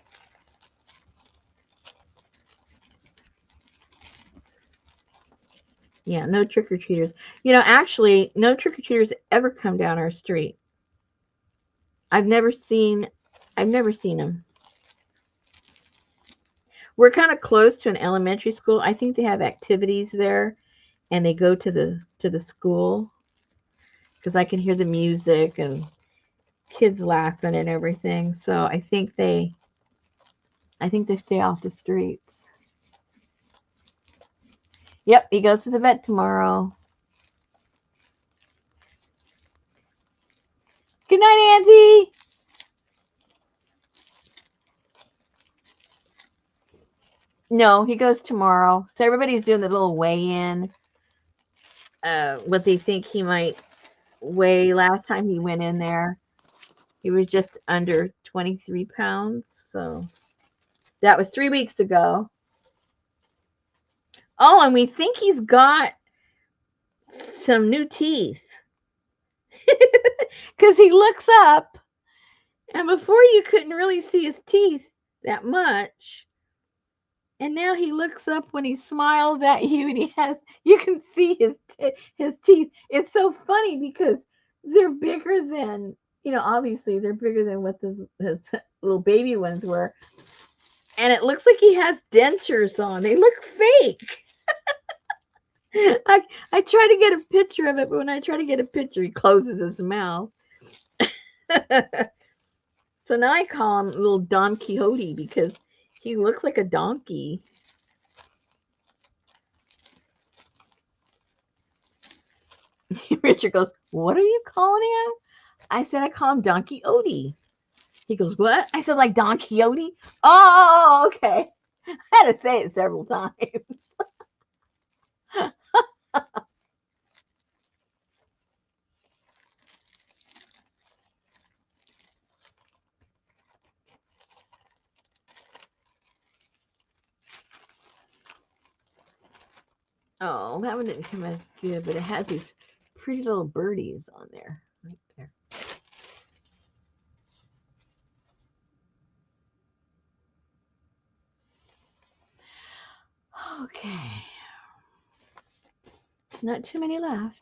Yeah, no trick-or-treaters. Actually, no trick-or-treaters ever come down our street. I've never seen them. We're kind of close to an elementary school. I think they have activities there, and they go to the school, because I can hear the music and kids laughing and everything. So I think they stay off the streets. Yep, he goes to the vet tomorrow. Good night, Auntie. No, he goes tomorrow. So everybody's doing the little weigh-in. What they think he might weigh. Last time he went in there, he was just under 23 pounds. So that was 3 weeks ago. Oh, and we think he's got some new teeth. Because he looks up, and before you couldn't really see his teeth that much. And now he looks up when he smiles at you, and you can see his teeth. It's so funny because they're bigger than, obviously they're bigger than what his little baby ones were. And it looks like he has dentures on. They look fake. I I try to get a picture of it, but when I try to get a picture, he closes his mouth. So now I call him little Don Quixote because he looks like a donkey. Richard goes, "What are you calling him?" I said, "I call him Don Quixote." He goes, "What?" I said, "Like Don Quixote." Oh, okay. I had to say it several times. Oh, that one didn't come as good, but it has these pretty little birdies on there. Right there. Okay. Not too many left.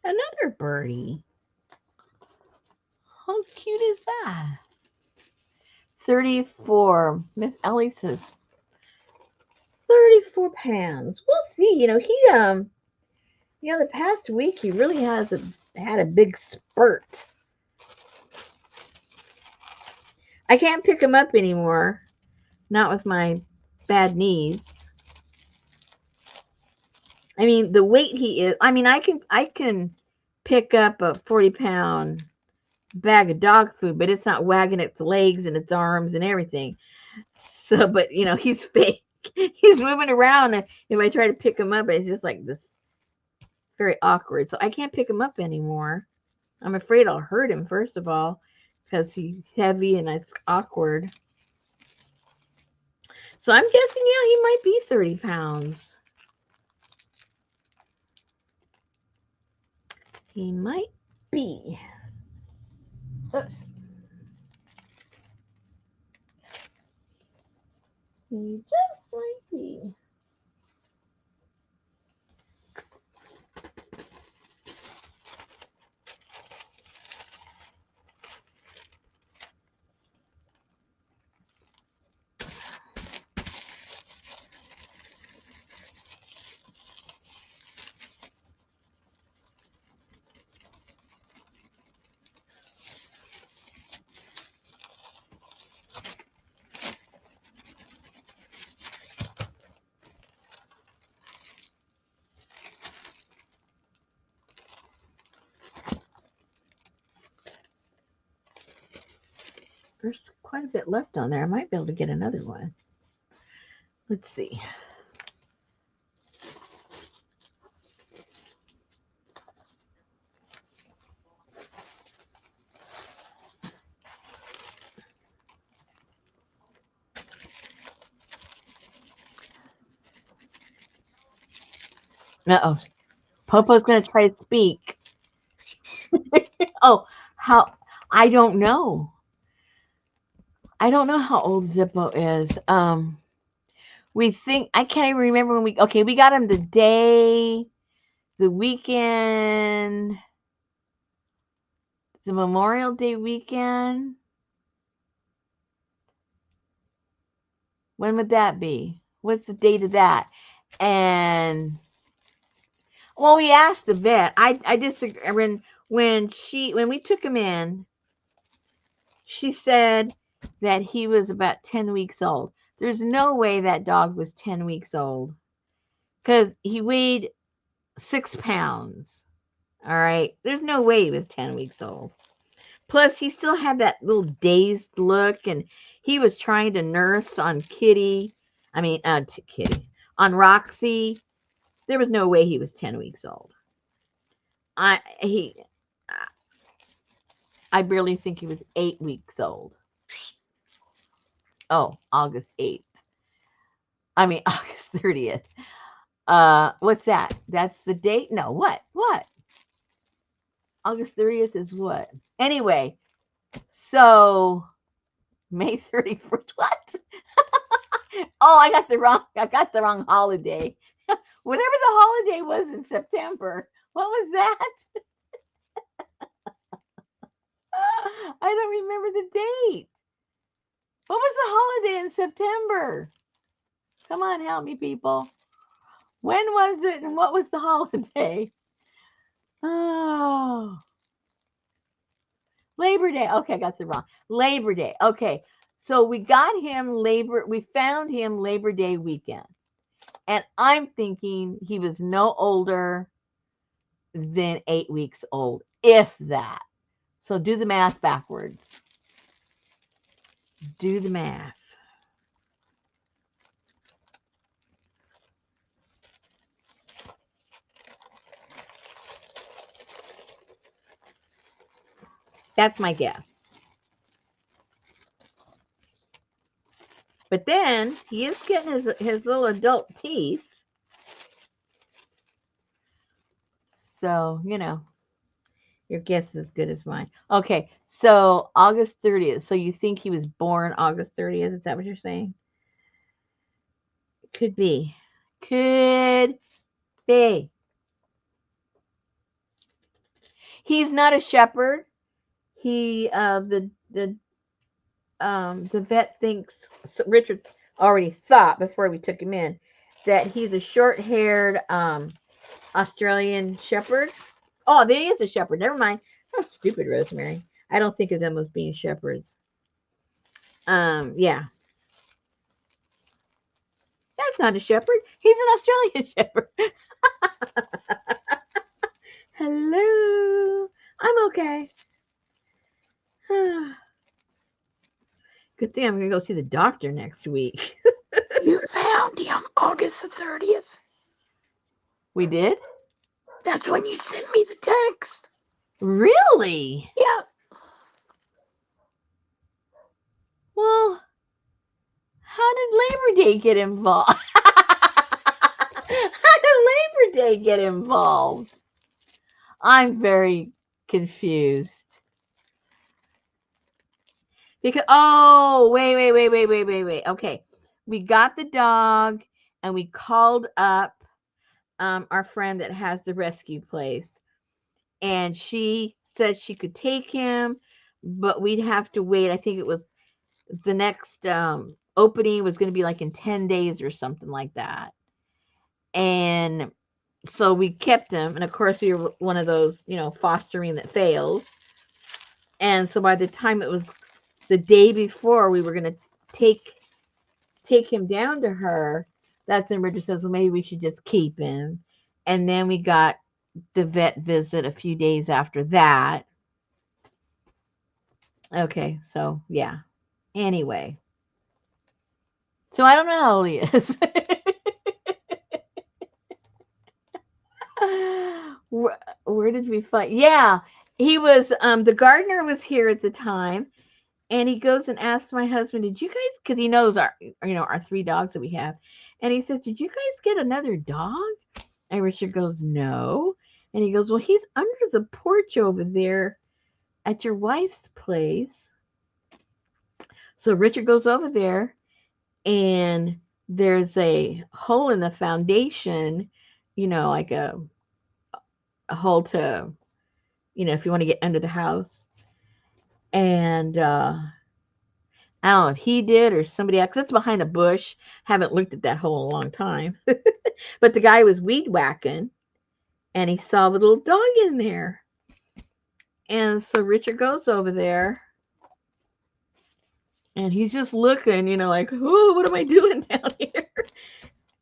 Another birdie. How cute is that? 34. Miss Ellie says 34 pounds. We'll see. The past week he really had a big spurt. I can't pick him up anymore. Not with my bad knees. I mean, the weight he is. I mean, I can pick up a 40-pound bag of dog food, but it's not wagging its legs and its arms and everything. So, but he's fake. He's moving around, and if I try to pick him up, it's just like this, very awkward. So I can't pick him up anymore. I'm afraid I'll hurt him first of all, because he's heavy and it's awkward. So I'm guessing, yeah, he might be 30 pounds. He might be. Oops. He just might be. There's quite a bit left on there. I might be able to get another one. Let's see. Uh-oh. Popo's going to try to speak. Oh, how? I don't know. I don't know how old Zippo is. We think, I can't even remember when we got him the weekend, the Memorial Day weekend. When would that be? What's the date of that? And well, we asked the vet. I disagree. When we took him in, she said that he was about 10 weeks old. There's no way that dog was 10 weeks old because he weighed 6 pounds. All right. There's no way he was 10 weeks old. Plus, he still had that little dazed look, and he was trying to nurse on Kitty. I mean, Kitty. On Roxy. There was no way he was 10 weeks old. I he I barely think he was 8 weeks old. Oh, August 8th. I mean August 30th. What's that? That's the date? No, what? What? August 30th is what? Anyway, so May 31st. What? Oh, I got the wrong holiday. Whatever the holiday was in September. What was that? I don't remember the date. What was the holiday in September? Come on, help me, people. When was it and what was the holiday? Oh, Labor Day. Okay, I got it wrong. Labor Day. Okay. So we found him Labor Day weekend. And I'm thinking he was no older than 8 weeks old, if that. So do the math backwards. Do the math. That's my guess. But then he is getting his little adult teeth. So, your guess is as good as mine. Okay, so August 30th. So you think he was born August 30th? Is that what you're saying? Could be. Could be. He's not a shepherd. He the vet thinks, so Richard already thought before we took him in, that he's a short-haired Australian shepherd. Oh, there is a shepherd. Never mind. Oh, stupid Rosemary. I don't think of them as being shepherds. Yeah. That's not a shepherd. He's an Australian shepherd. Hello. I'm okay. Good thing I'm going to go see the doctor next week. You found him August the 30th. We did? That's when you sent me the text. Really? Yeah. Well, how did Labor Day get involved? How did Labor Day get involved? I'm very confused. Because wait. Okay. We got the dog and we called up our friend that has the rescue place. And she said she could take him, but we'd have to wait. I think it was the next opening was going to be like in 10 days or something like that. And so we kept him. And of course, we were one of those, fostering that fails. And so by the time it was the day before we were going to take him down to her, that's when Richard says, well, maybe we should just keep him. And then we got the vet visit a few days after that. Okay, so yeah. Anyway. So I don't know how old he is. Where did we find? Yeah, he was. The gardener was here at the time, and he goes and asks my husband, "Did you guys?" Because he knows our 3 dogs that we have, and he says, "Did you guys get another dog?" And Richard goes, "No," and he goes, "Well, he's under the porch over there at your wife's place." So Richard goes over there, and there's a hole in the foundation, like a hole to, if you want to get under the house. And I don't know if he did or somebody else, because it's behind a bush. Haven't looked at that hole in a long time. But the guy was weed whacking, and he saw the little dog in there. And so Richard goes over there, and he's just looking, like, oh, what am I doing down here?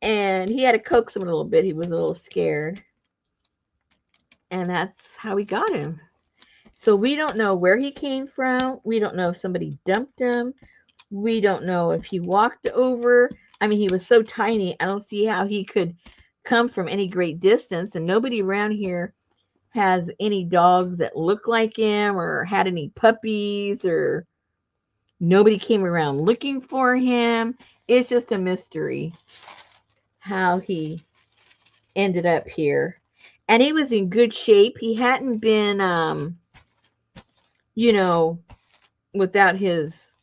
And he had to coax him a little bit. He was a little scared. And that's how we got him. So we don't know where he came from. We don't know if somebody dumped him. We don't know if he walked over. I mean, he was so tiny. I don't see how he could come from any great distance, and nobody around here has any dogs that look like him or had any puppies, or nobody came around looking for him. It's just a mystery how he ended up here. And he was in good shape. He hadn't been you know, without his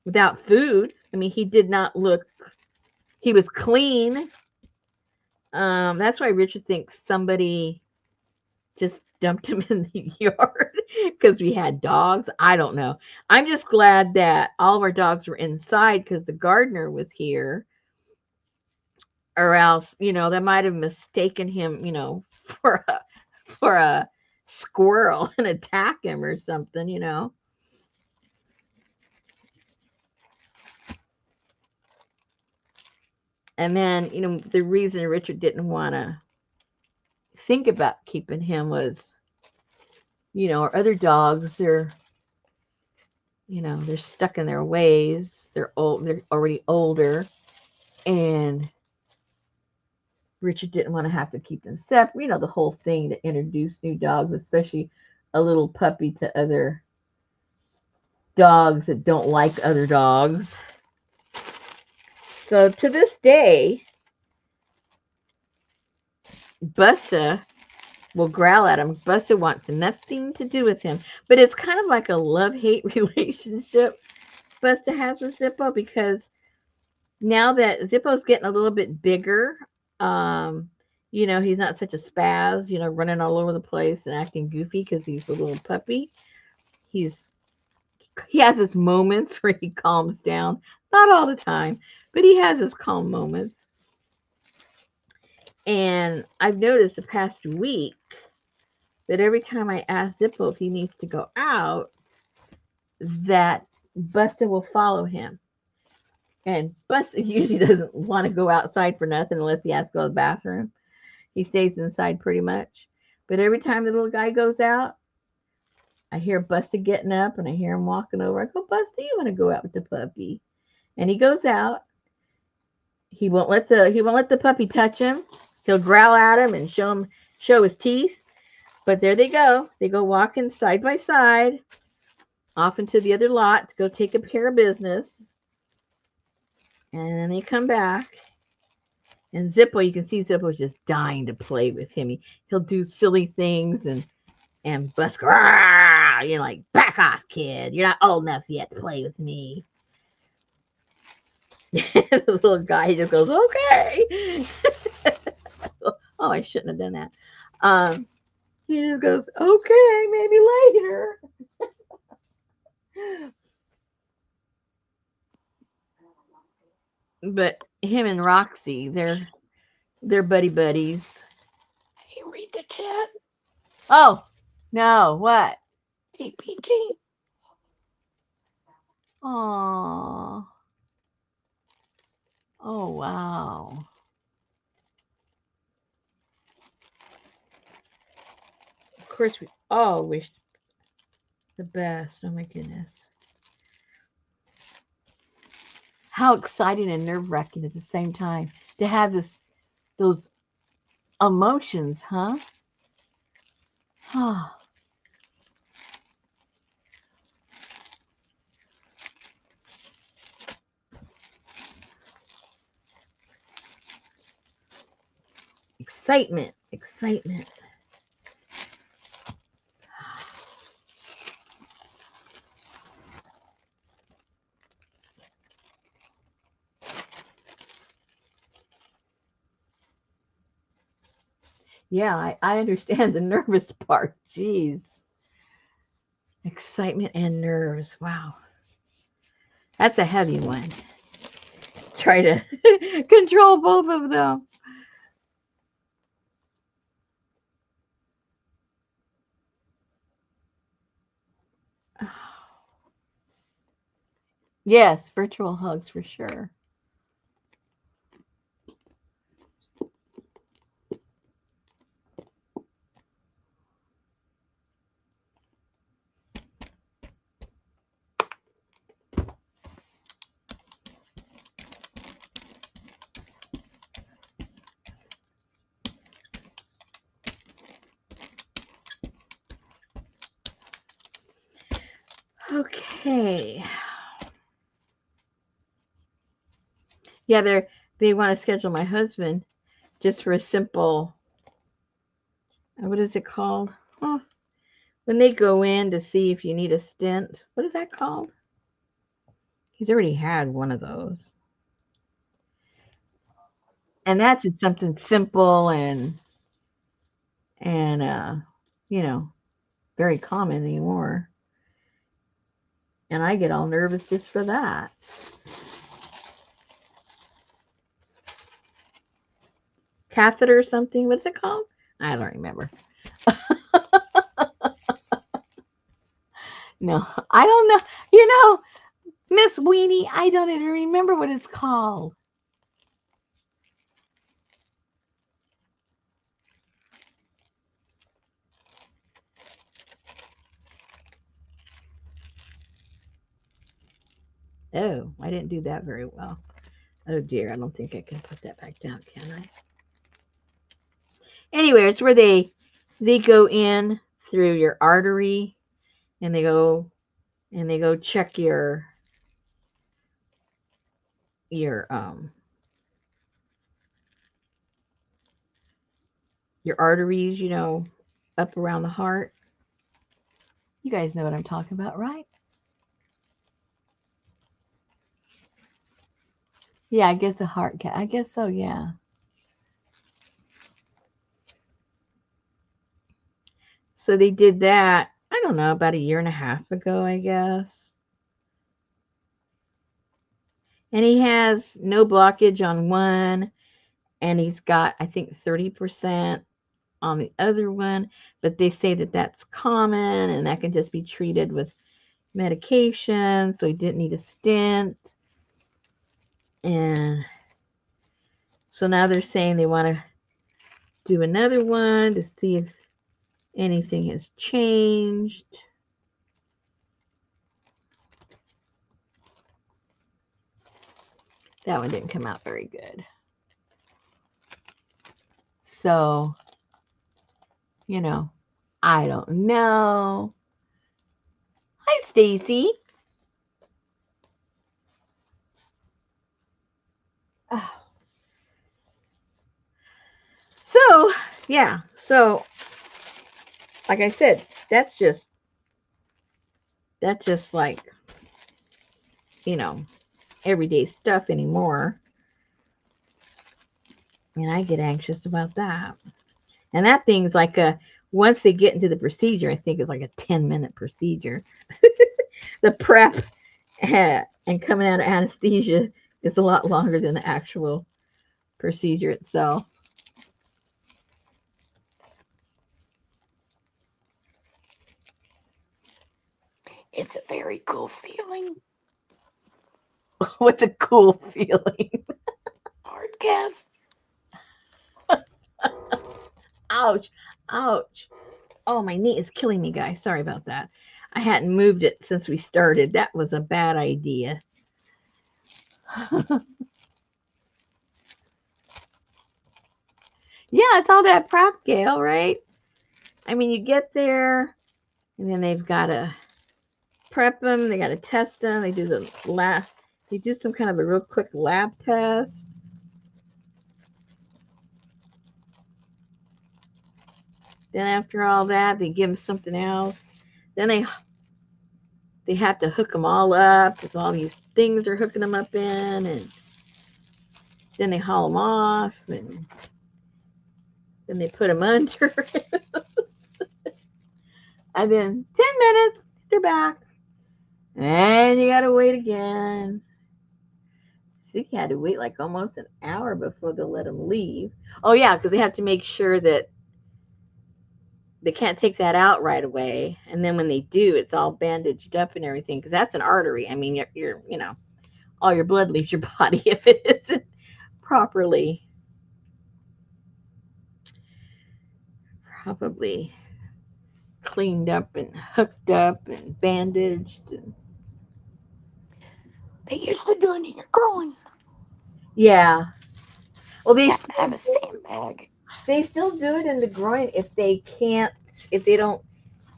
without food. I mean, he did not look, he was clean. That's why Richard thinks somebody just dumped him in the yard because we had dogs. I don't know. I'm just glad that all of our dogs were inside because the gardener was here, or else, they might have mistaken him, for a squirrel and attack him or something. And then, the reason Richard didn't want to think about keeping him was, our other dogs, they're stuck in their ways. They're old, they're already older, and Richard didn't want to have to keep them separate. The whole thing to introduce new dogs, especially a little puppy, to other dogs that don't like other dogs. So to this day, Busta will growl at him. Busta wants nothing to do with him. But it's kind of like a love-hate relationship Busta has with Zippo, because now that Zippo's getting a little bit bigger, he's not such a spaz, running all over the place and acting goofy because he's a little puppy. He has his moments where he calms down. Not all the time, but he has his calm moments. And I've noticed the past week that every time I ask Zippo if he needs to go out, that Busta will follow him. And Busta usually doesn't want to go outside for nothing unless he has to go to the bathroom. He stays inside pretty much. But every time the little guy goes out, I hear Busta getting up and I hear him walking over. I go, Busta, you want to go out with the puppy? And he goes out. He won't let the puppy touch him. He'll growl at him and show his teeth. But there they go. They go walking side by side off into the other lot to go take care of business. And then they come back. And Zippo, you can see Zippo's just dying to play with him. He'll do silly things and Bust, like, back off, kid. You're not old enough yet to play with me. The little guy, he just goes, okay. Oh, I shouldn't have done that. He just goes, okay, maybe later. But him and Roxy, they're buddies. Hey, read the chat. Oh, no, what? Hey, PG. Oh. Oh, wow. Of course, we all wish the best. Oh, my goodness. How exciting and nerve-wracking at the same time to have those emotions, huh? Excitement. Yeah, I understand the nervous part. Jeez. Excitement and nerves. Wow. That's a heavy one. Try to control both of them. Yes, virtual hugs for sure. Okay. Yeah, they want to schedule my husband just for a simple, what is it called? Oh, when they go in to see if you need a stent. What is that called? He's already had one of those. And that's just something simple and you know, very common anymore. And I get all nervous just for that. Catheter or something. What's it called? I don't remember. No, I don't know. You know, Miss Weenie, I don't even remember what it's called. Oh, I didn't do that very well. Oh dear, I don't think I can put that back down, can I? Anyway, it's where they go in through your artery and they go check your your arteries, up around the heart. You guys know what I'm talking about, right? Yeah, I guess a heart cat. I guess so, yeah. So they did that, I don't know, about a year and a half ago, I guess. And he has no blockage on one, and he's got, I think, 30% on the other one. But they say that that's common and that can just be treated with medication. So he didn't need a stent. And so now they're saying they want to do another one to see if anything has changed. That one didn't come out very good. So, you know, I don't know. Hi, Stacy. Oh, so, yeah. So, like I said, that's just like, you know, everyday stuff anymore. And I get anxious about that. And that thing's like once they get into the procedure, I think it's like a 10-minute procedure. The prep and coming out of anesthesia is a lot longer than the actual procedure itself. It's a very cool feeling. What's a cool feeling? Hard calf. Ouch. Ouch. Oh, my knee is killing me, guys. Sorry about that. I hadn't moved it since we started. That was a bad idea. Yeah, it's all that prep, Gail, right? I mean, you get there, and then they've got to prep them. They got to test them. They do the lab. They do some kind of a real quick lab test. Then after all that, they give them something else. Then they have to hook them all up with all these things they're hooking them up in, and then they haul them off, and then they put them under, and then 10 minutes they're back, and you gotta wait again. I think you had to wait like almost an hour before they'll let them leave. Oh yeah, because they have to make sure that they can't take that out right away, and then when they do, it's all bandaged up and everything because that's an artery. I mean, you're all your blood leaves your body if it isn't properly probably cleaned up and hooked up and bandaged. And, They used to do it in your groin. yeah. Well, You have to have a sandbag. they still do it in the groin if they don't,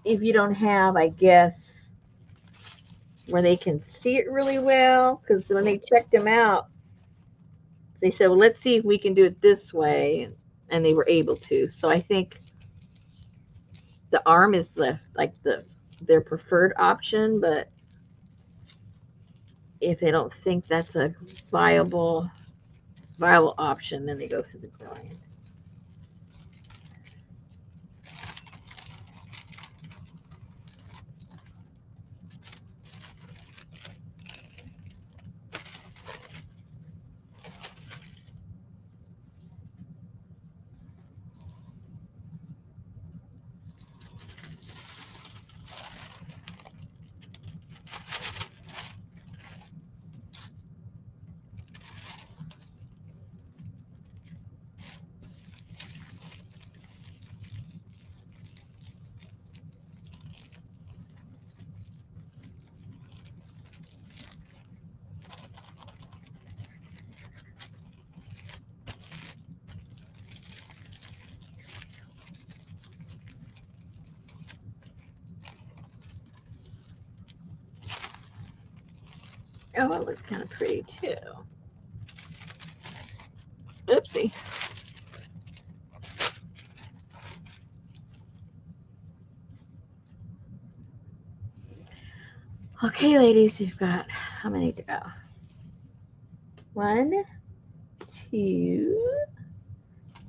if you don't have, I guess, where they can see it really well. Because when they checked him out, they said, well, let's see if we can do it this way. And they were able to. So I think the arm is their preferred option, but if they don't think that's a viable option, then they go through the groin. Oh, it looks kind of pretty too. Oopsie. Okay, ladies, you've got how many to go? 1, 2,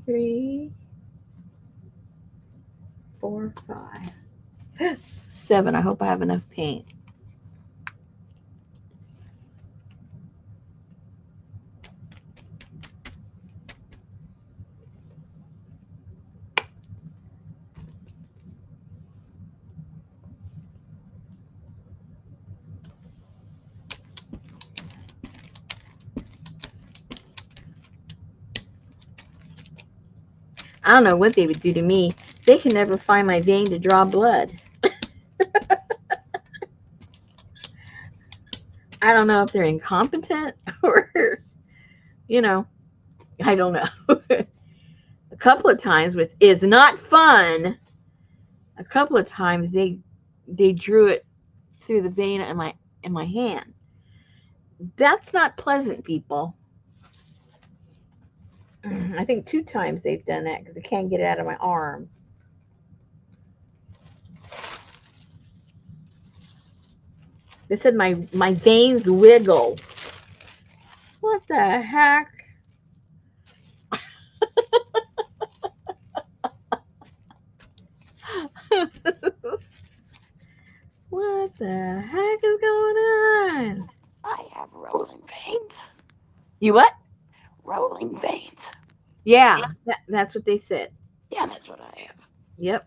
3, 4, 5, 7. I hope I have enough paint. I don't know what they would do to me. They can never find my vein to draw blood. I don't know if they're incompetent or, you know, I don't know. A couple of times with is not fun. A couple of times they drew it through the vein in my hand. That's not pleasant, people. I think 2 times they've done that because I can't get it out of my arm. They said my veins wiggle. What the heck? What the heck is going on? I have rolling veins. You what? Rolling veins. Yeah, that's what they said. Yeah, that's what I have. Yep.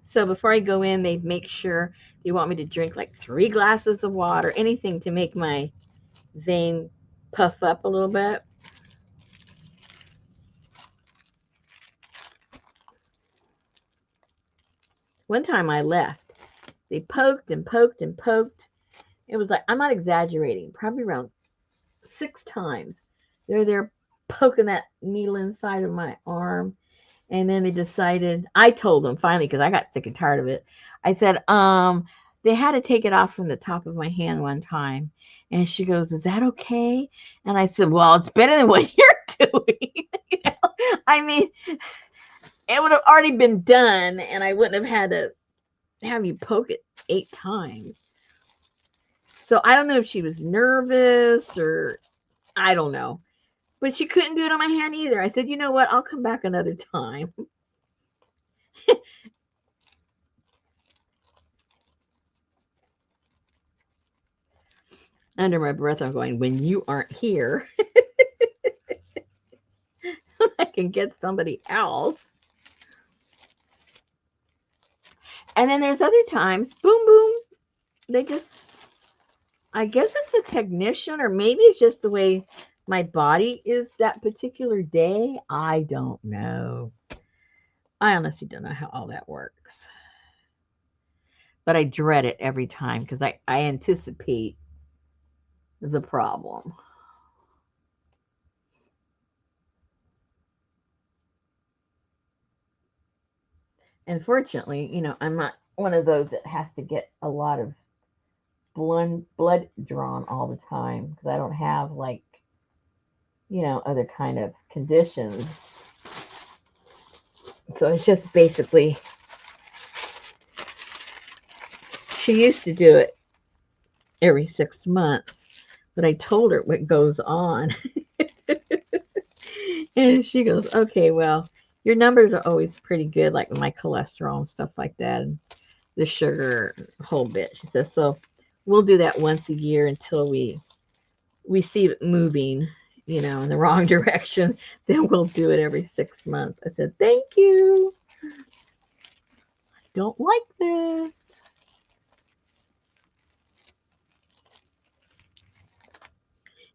So before I go in, they make sure they want me to drink like 3 glasses of water, anything to make my vein puff up a little bit. One time I left. They poked and poked and poked. It was like, I'm not exaggerating, probably around 6 times. They're there poking that needle inside of my arm. And then they decided, I told them finally, because I got sick and tired of it. I said, they had to take it off from the top of my hand one time. And she goes, is that okay? And I said, well, it's better than what you're doing. I mean, it would have already been done, and I wouldn't have had to have you poke it 8 times. So I don't know if she was nervous or I don't know. But she couldn't do it on my hand either. I said, you know what? I'll come back another time. Under my breath, I'm going, when you aren't here, I can get somebody else. And then there's other times, boom, boom, they just, I guess it's the technician, or maybe it's just the way my body is that particular day. I don't know. I honestly don't know how all that works. But I dread it every time because I anticipate the problem. And fortunately, I'm not one of those that has to get a lot of blood drawn all the time because I don't have like, other kind of conditions. So it's just basically, she used to do it every 6 months, but I told her what goes on. And she goes, okay, well, your numbers are always pretty good, like my cholesterol and stuff like that, and the sugar whole bit. She says, so we'll do that once a year until we see it moving, in the wrong direction. Then we'll do it every 6 months. I said, thank you. I don't like this.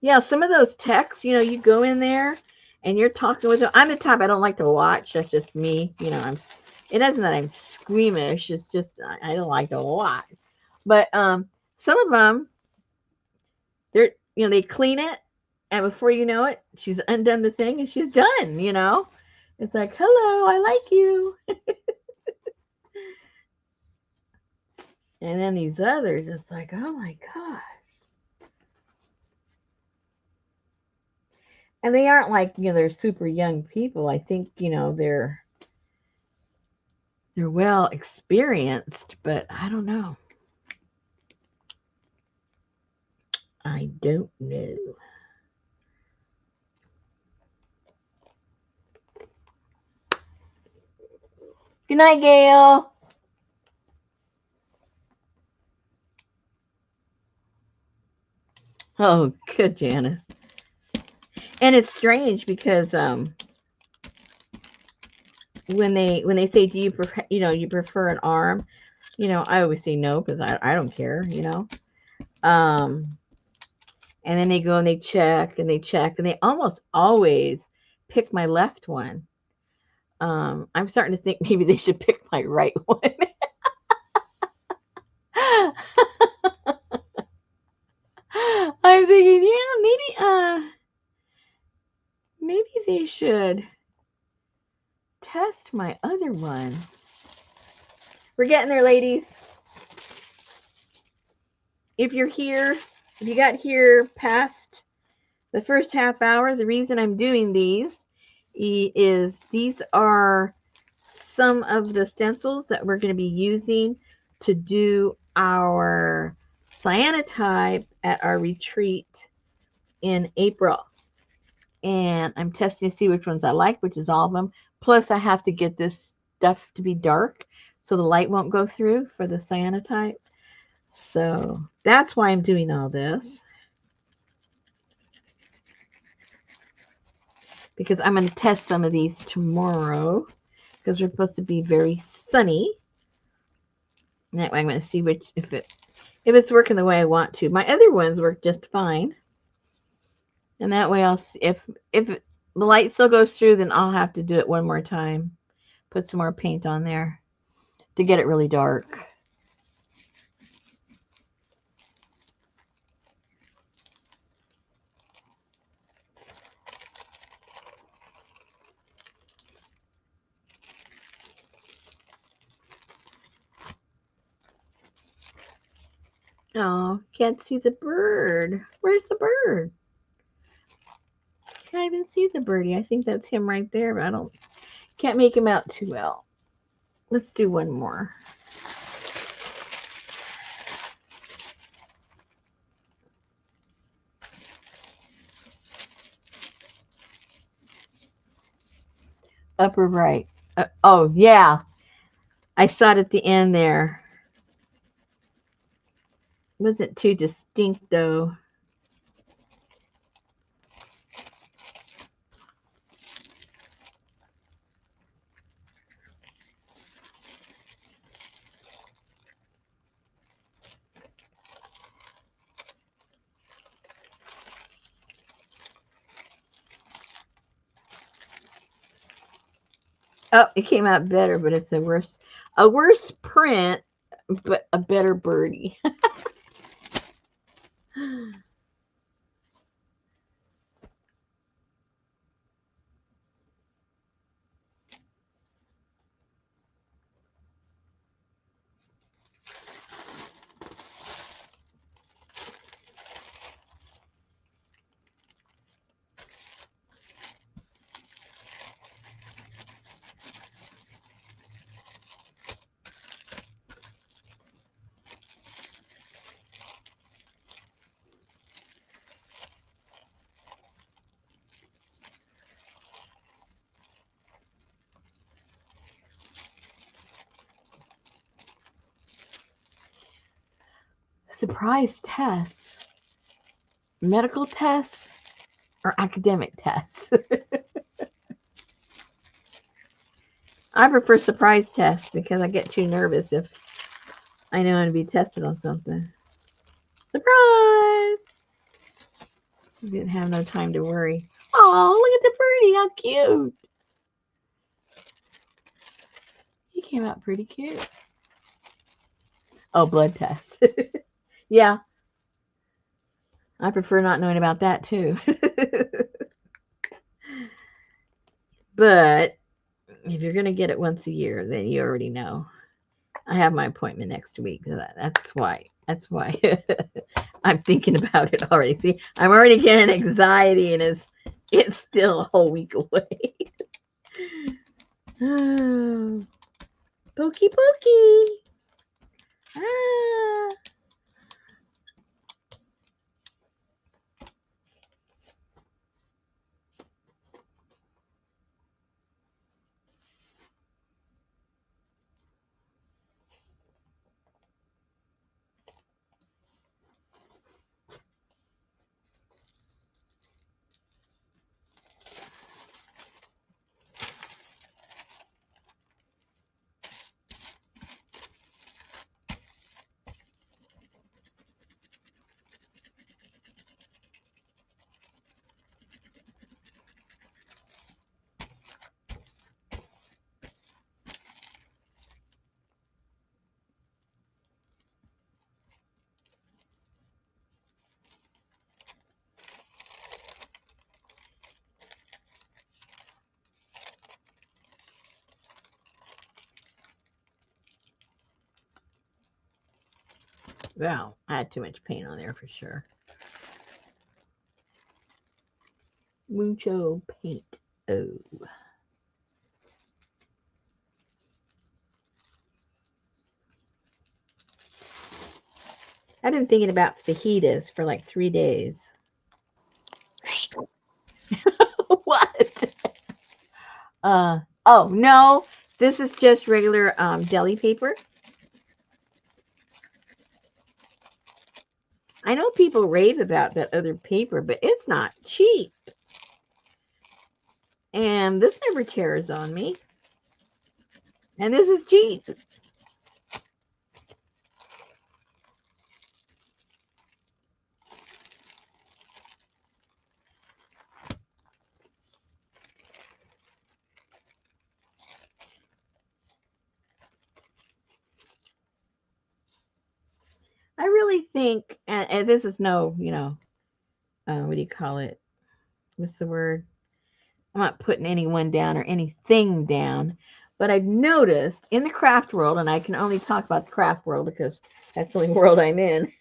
Yeah, some of those texts, you go in there and you're talking with them. I'm the type I don't like to watch. That's just me. It isn't that I'm squeamish. It's just I don't like to watch. But some of them, they clean it, and before you know it, she's undone the thing and she's done. It's like, hello, I like you. And then these others, it's like, oh my God. And they aren't like, they're super young people. I think, they're well experienced, but I don't know. I don't know. Good night, Gail. Oh, good, Janice. And it's strange because when they say, do you prefer an arm? I always say no because I don't care. Um, and then they go and they check and they check and they almost always pick my left one. I'm starting to think maybe they should pick my right one. I'm thinking, yeah, maybe they should test my other one. We're getting there, ladies. If you're here, if you got here past the first half hour, the reason I'm doing these is these are some of the stencils that we're going to be using to do our cyanotype at our retreat in April. And I'm testing to see which ones I like, which is all of them. Plus, I have to get this stuff to be dark so the light won't go through for the cyanotype. So that's why I'm doing all this. Because I'm going to test some of these tomorrow because we're supposed to be very sunny. And that way I'm going to see if it's working the way I want to. My other ones work just fine. And that way I'll see if the light still goes through, then I'll have to do it one more time. Put some more paint on there to get it really dark. Oh, can't see the bird. Where's the bird? Can't even see the birdie. I think that's him right there, but I can't make him out too well. Let's do one more. Upper right. Oh, yeah. I saw it at the end there. Wasn't too distinct, though. Oh, it came out better, but it's a worse print, but a better birdie. surprise tests, medical tests, or academic tests? I prefer surprise tests because I get too nervous if I know I'm going to be tested on something. Surprise! You didn't have no time to worry. Oh, look at the birdie. How cute. He came out pretty cute. Oh, blood test. Yeah, I prefer not knowing about that too. But if you're going to get it once a year, then you already know. I have my appointment next week. That's why. That's why I'm thinking about it already. See, I'm already getting anxiety, and it's still a whole week away. Oh, pokey pokey. Ah. Well, I had too much paint on there for sure. Mucho paint. Oh. I've been thinking about fajitas for like 3 days. What? Oh no, this is just regular deli paper. I know people rave about that other paper, but it's not cheap. And this never tears on me. And this is cheap. I really think, and this is no, what do you call it? What's the word? I'm not putting anyone down or anything down, but I've noticed in the craft world, and I can only talk about the craft world because that's the only world I'm in,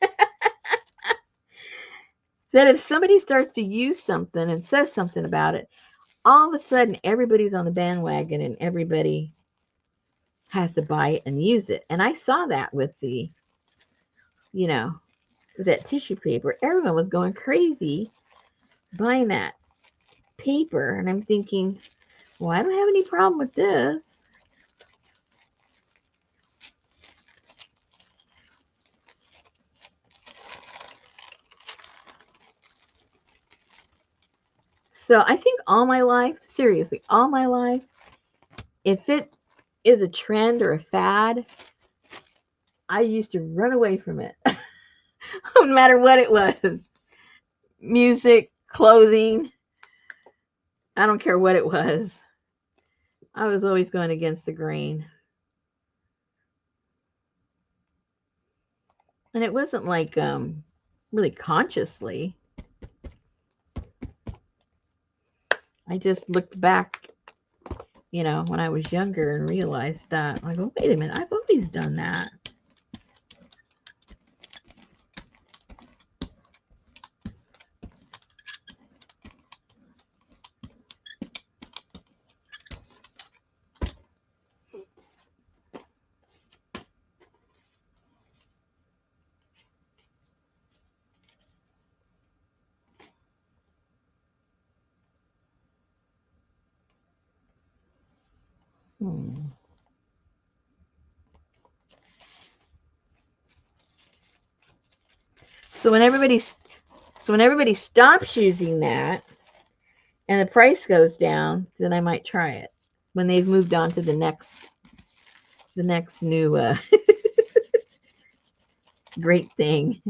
that if somebody starts to use something and says something about it, all of a sudden everybody's on the bandwagon and everybody has to buy it and use it. And I saw that with you know, with that tissue paper. Everyone was going crazy buying that paper. And I'm thinking, well, I don't have any problem with this. So I think all my life, seriously, all my life, if it is a trend or a fad, I used to run away from it, no matter what it was. Music, clothing, I don't care what it was. I was always going against the grain. And it wasn't like really consciously. I just looked back, when I was younger and realized that, I go, wait a minute, I've always done that. Hmm. So when everybody stops using that and the price goes down, then I might try it when they've moved on to the next new great thing.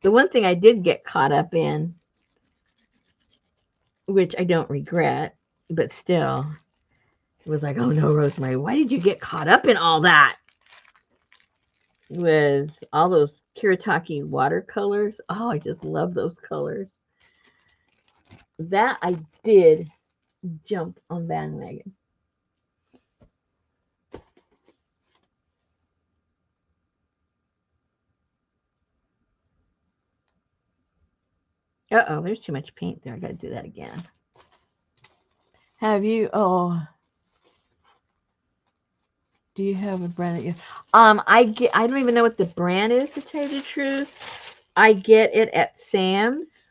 The one thing I did get caught up in, which I don't regret, but still, it was like, oh no, Rosemary, why did you get caught up in all that? Was all those Kiritaki watercolors. Oh, I just love those colors. That I did jump on bandwagon. Uh-oh, there's too much paint there. I gotta do that again. Have you, oh, do you have a brand that you, I don't even know what the brand is, to tell you the truth. I get it at Sam's.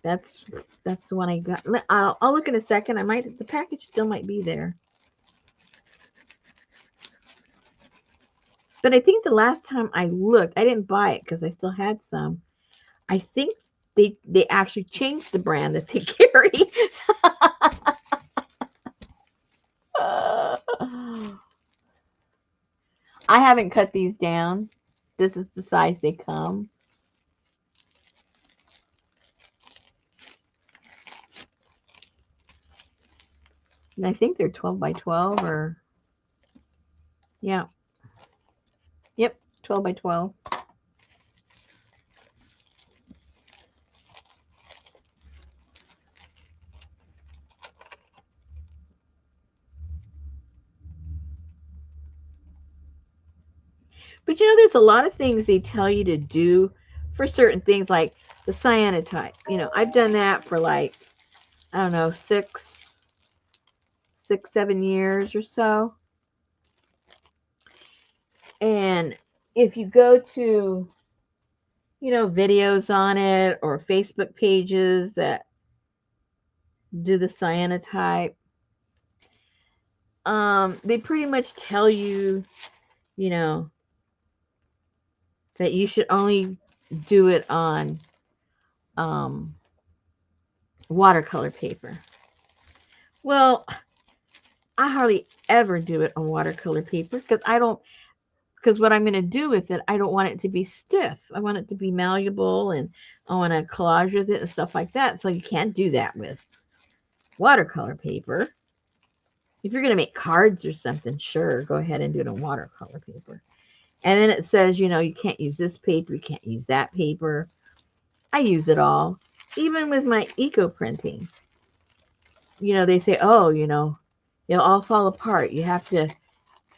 That's that's the one I got. I'll look in a second. The package still might be there. But I think the last time I looked, I didn't buy it because I still had some. I think they actually changed the brand that they carry. I haven't cut these down. This is the size they come. And I think they're 12 by 12 or, yeah. Yep, 12 by 12. But you know, there's a lot of things they tell you to do for certain things, like the cyanotype. You know, I've done that for like, I don't know, 7 years or so. And if you go to, you know, videos on it or Facebook pages that do the cyanotype, they pretty much tell you, you know, that you should only do it on watercolor paper. Well, I hardly ever do it on watercolor paper because what I'm going to do with it, I don't want it to be stiff. I want it to be malleable, and I want to collage with it and stuff like that. So you can't do that with watercolor paper. If you're going to make cards or something, sure, go ahead and do it on watercolor paper. And then it says, you know, you can't use this paper, you can't use that paper. I use it all. Even with my eco printing, you know, they say, oh, you know, it'll all fall apart. You have to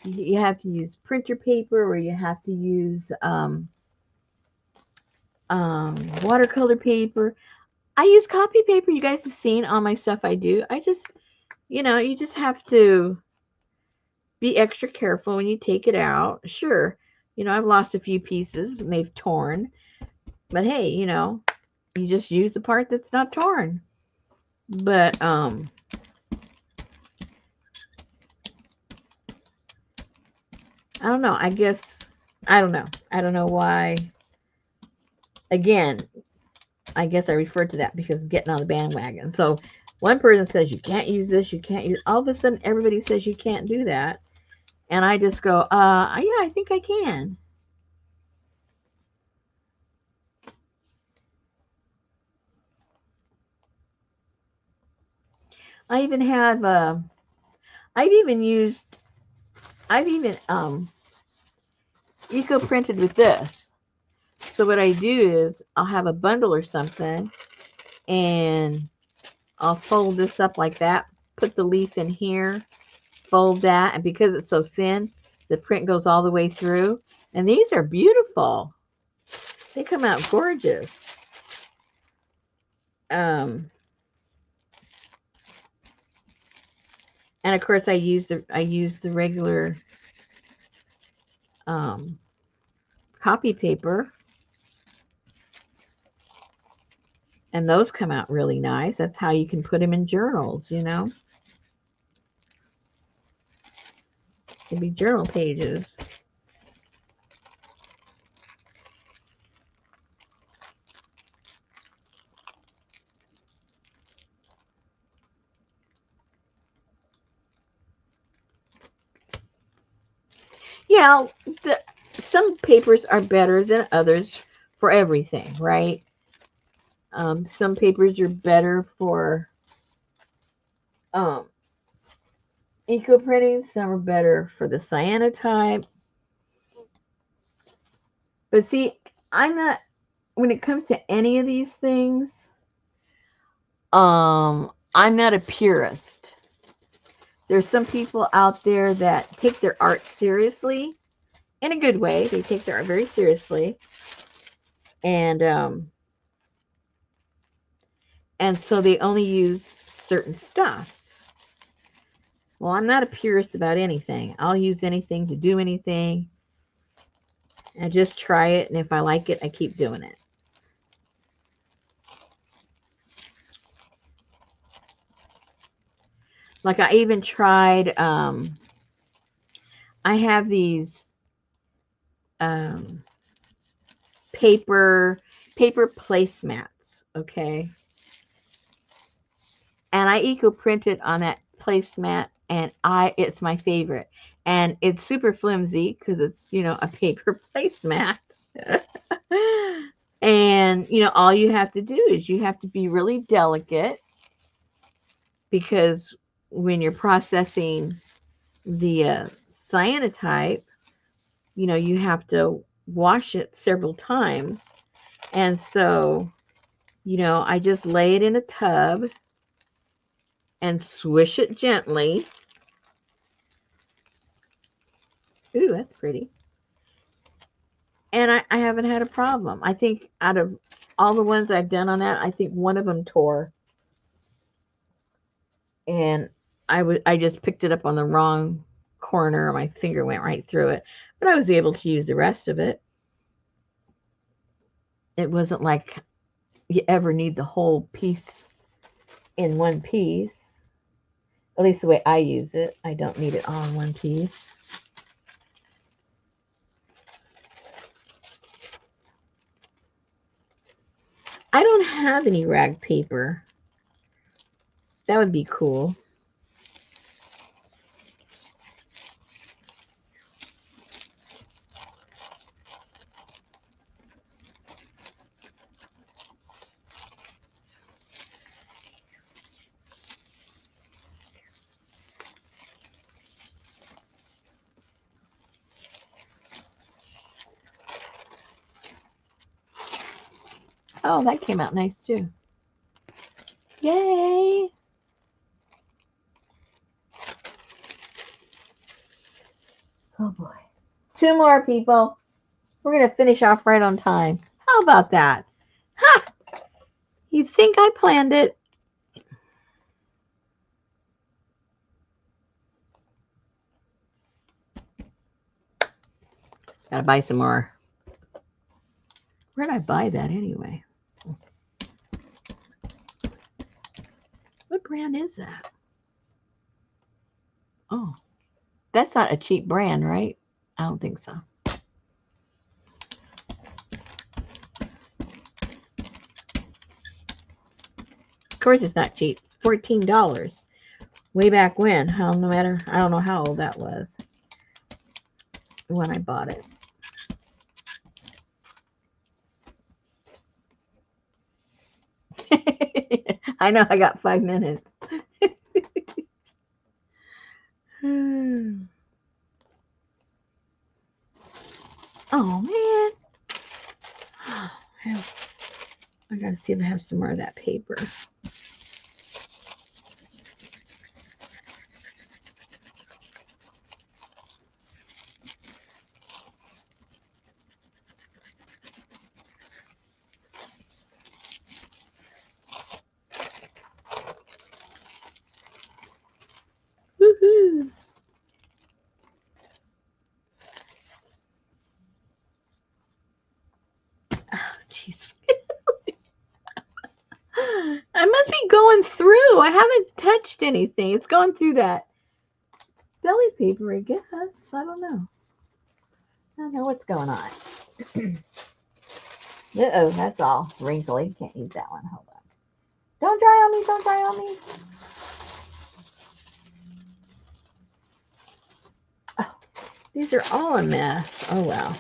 use printer paper, or you have to use watercolor paper. I use copy paper. You guys have seen all my stuff I do. I just, you know, you just have to be extra careful when you take it out. Sure, you know, I've lost a few pieces and they've torn, but hey, you know, you just use the part that's not torn. But I don't know. I don't know. I don't know why. Again, I guess I referred to that because getting on the bandwagon. So one person says you can't use this, you can't use. All of a sudden, everybody says you can't do that, and I just go, yeah, I think I can. I even have, I've even used, I've even eco printed with this. So what I do is I'll have a bundle or something, and I'll fold this up like that, put the leaf in here, fold that, and because it's so thin, the print goes all the way through. And these are beautiful. They come out gorgeous. And of course I use the regular copy paper. And those come out really nice. That's how you can put them in journals, you know. It'd be journal pages. Yeah, the, some papers are better than others for everything, right? Some papers are better for um, eco printing, some are better for the cyanotype. But see, I'm not, when it comes to any of these things, I'm not a purist. There's some people out there that take their art seriously in a good way. They take their art very seriously, and so they only use certain stuff. Well, I'm not a purist about anything. I'll use anything to do anything. I just try it, and if I like it, I keep doing it. Like I even tried. I have these um, paper placemats, okay, and I eco printed on that placemat, and it's my favorite, and it's super flimsy because it's a paper placemat. And all you have to do is you have to be really delicate, because when you're processing the cyanotype, you have to wash it several times. And so, I just lay it in a tub and swish it gently. Ooh, that's pretty. And I haven't had a problem. I think out of all the ones I've done on that, I think one of them tore. And I just picked it up on the wrong corner. My finger went right through it. But I was able to use the rest of it. It wasn't like you ever need the whole piece in one piece. At least the way I use it. I don't need it all in one piece. I don't have any rag paper. That would be cool. Oh, that came out nice too. Yay! Oh boy. Two more people. We're going to finish off right on time. How about that? Ha! You think I planned it? Gotta buy some more. Where did I buy that anyway? What brand is that? Oh, that's not a cheap brand, right? I don't think so. Of course, it's not cheap. $14. Way back when. How no matter. I don't know how old that was when I bought it. I know. I got 5 minutes. Oh man. I gotta see if I have some more of that paper. Woohoo! Oh, jeez. I must be going through. I haven't touched anything. It's going through that deli paper, I guess. I don't know. I don't know what's going on. Uh-oh, that's all wrinkly. Can't use that one. Hold on. Don't dry on me. Don't dry on me. Oh, these are all a mess. Oh, well.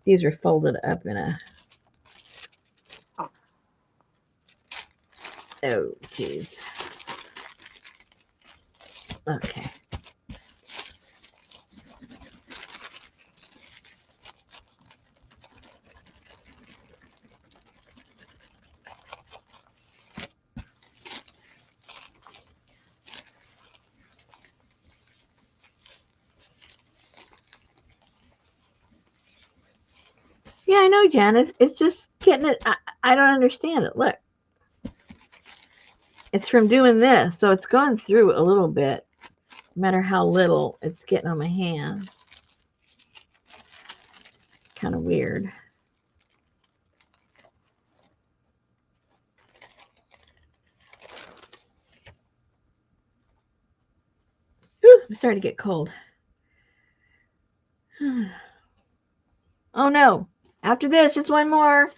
These are folded up in a... Oh, geez. Okay. Yeah, I know, Janice. It's just getting it. I don't understand it. Look. It's from doing this, so it's going through a little bit. No matter how little it's getting on my hands. Kind of weird. Whew, I'm starting to get cold. Oh no. After this, just one more.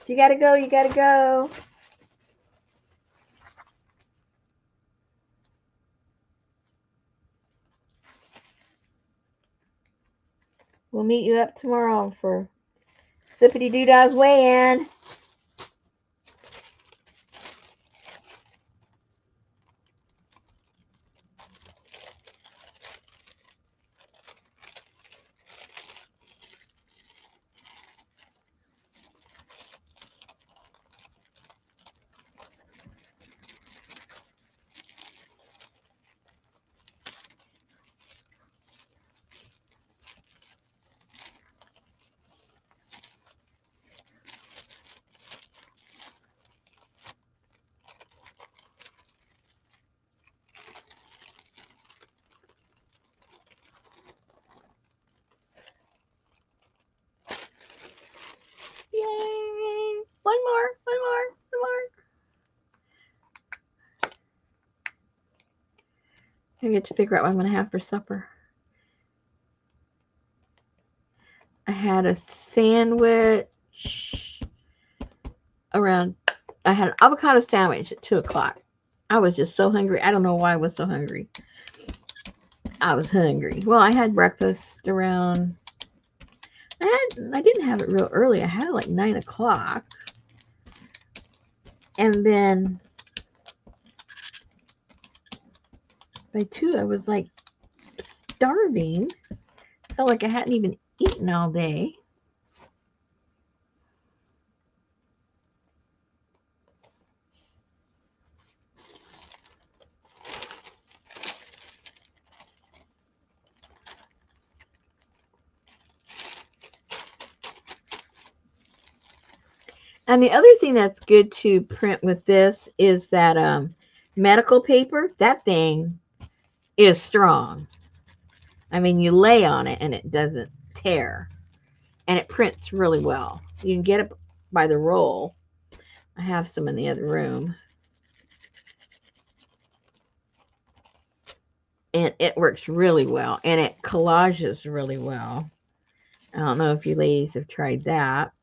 You gotta go, you gotta go. We'll meet you up tomorrow for Zippity Doodah's weigh-in. Yay! One more, one more, one more. I get to figure out what I'm going to have for supper. I had a sandwich around, I had an avocado sandwich at 2 o'clock. I was just so hungry. I don't know why I was so hungry. I was hungry. Well, I had breakfast around, I didn't have it real early. I had it like 9 o'clock. And then by 2, I was like starving. Felt like I hadn't even eaten all day. And the other thing that's good to print with this is that medical paper. That thing is strong. I mean, you lay on it and it doesn't tear. And it prints really well. You can get it by the roll. I have some in the other room. And it works really well. And it collages really well. I don't know if you ladies have tried that.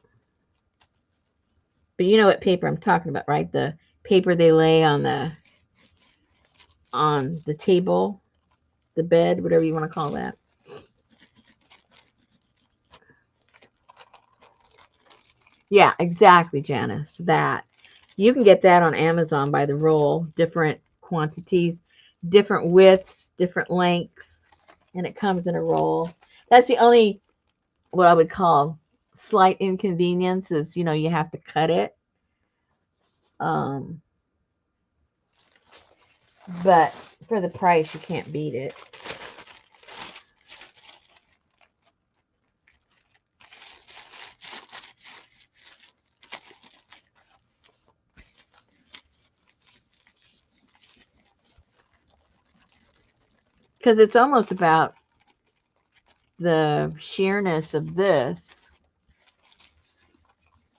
But you know what paper I'm talking about, right? The paper they lay on the table, the bed, whatever you want to call that. Yeah, exactly, Janice. That. You can get that on Amazon by the roll, different quantities, different widths, different lengths, and it comes in a roll. That's the only, what I would call, slight inconvenience is, you have to cut it. Um, but for the price, you can't beat it. Because it's almost about the sheerness of this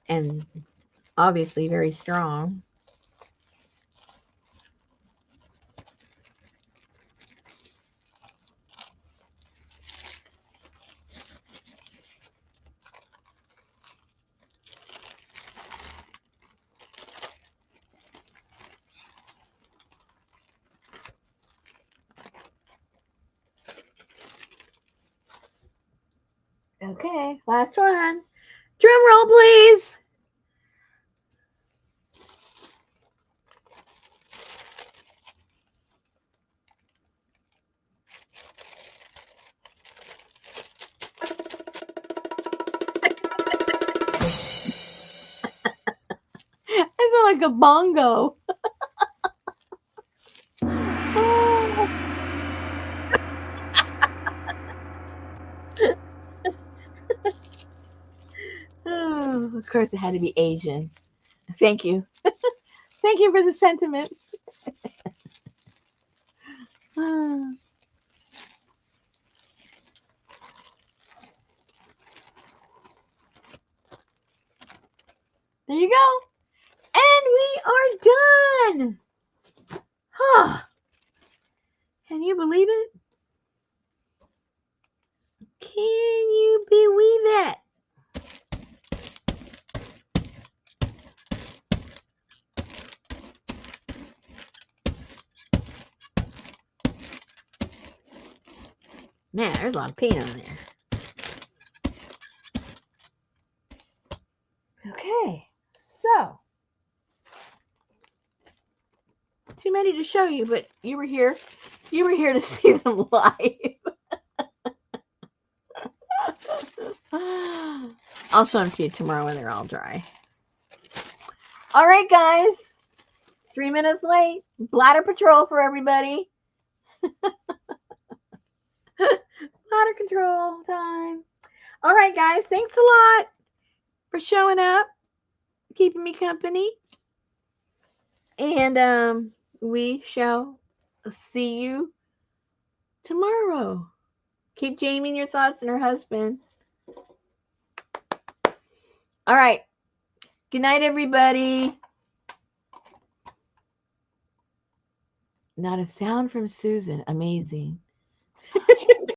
and obviously very strong. Okay, last one. Drum roll, please. I sound like a bongo. Oh, of course, it had to be Asian. Thank you. Thank you for the sentiment. Ah, there you go. And we are done. Huh. Can you believe it? Can you believe it? Man, there's a lot of paint on there. Okay, so too many to show you, but you were here. You were here to see them live. I'll show them to you tomorrow when they're all dry. All right, guys. 3 minutes late. Bladder patrol for everybody. Bladder control time. All right, guys. Thanks a lot for showing up, keeping me company. And we shall see you tomorrow. Keep Jamie in your thoughts and her husband. All right. Good night, everybody. Not a sound from Susan. Amazing.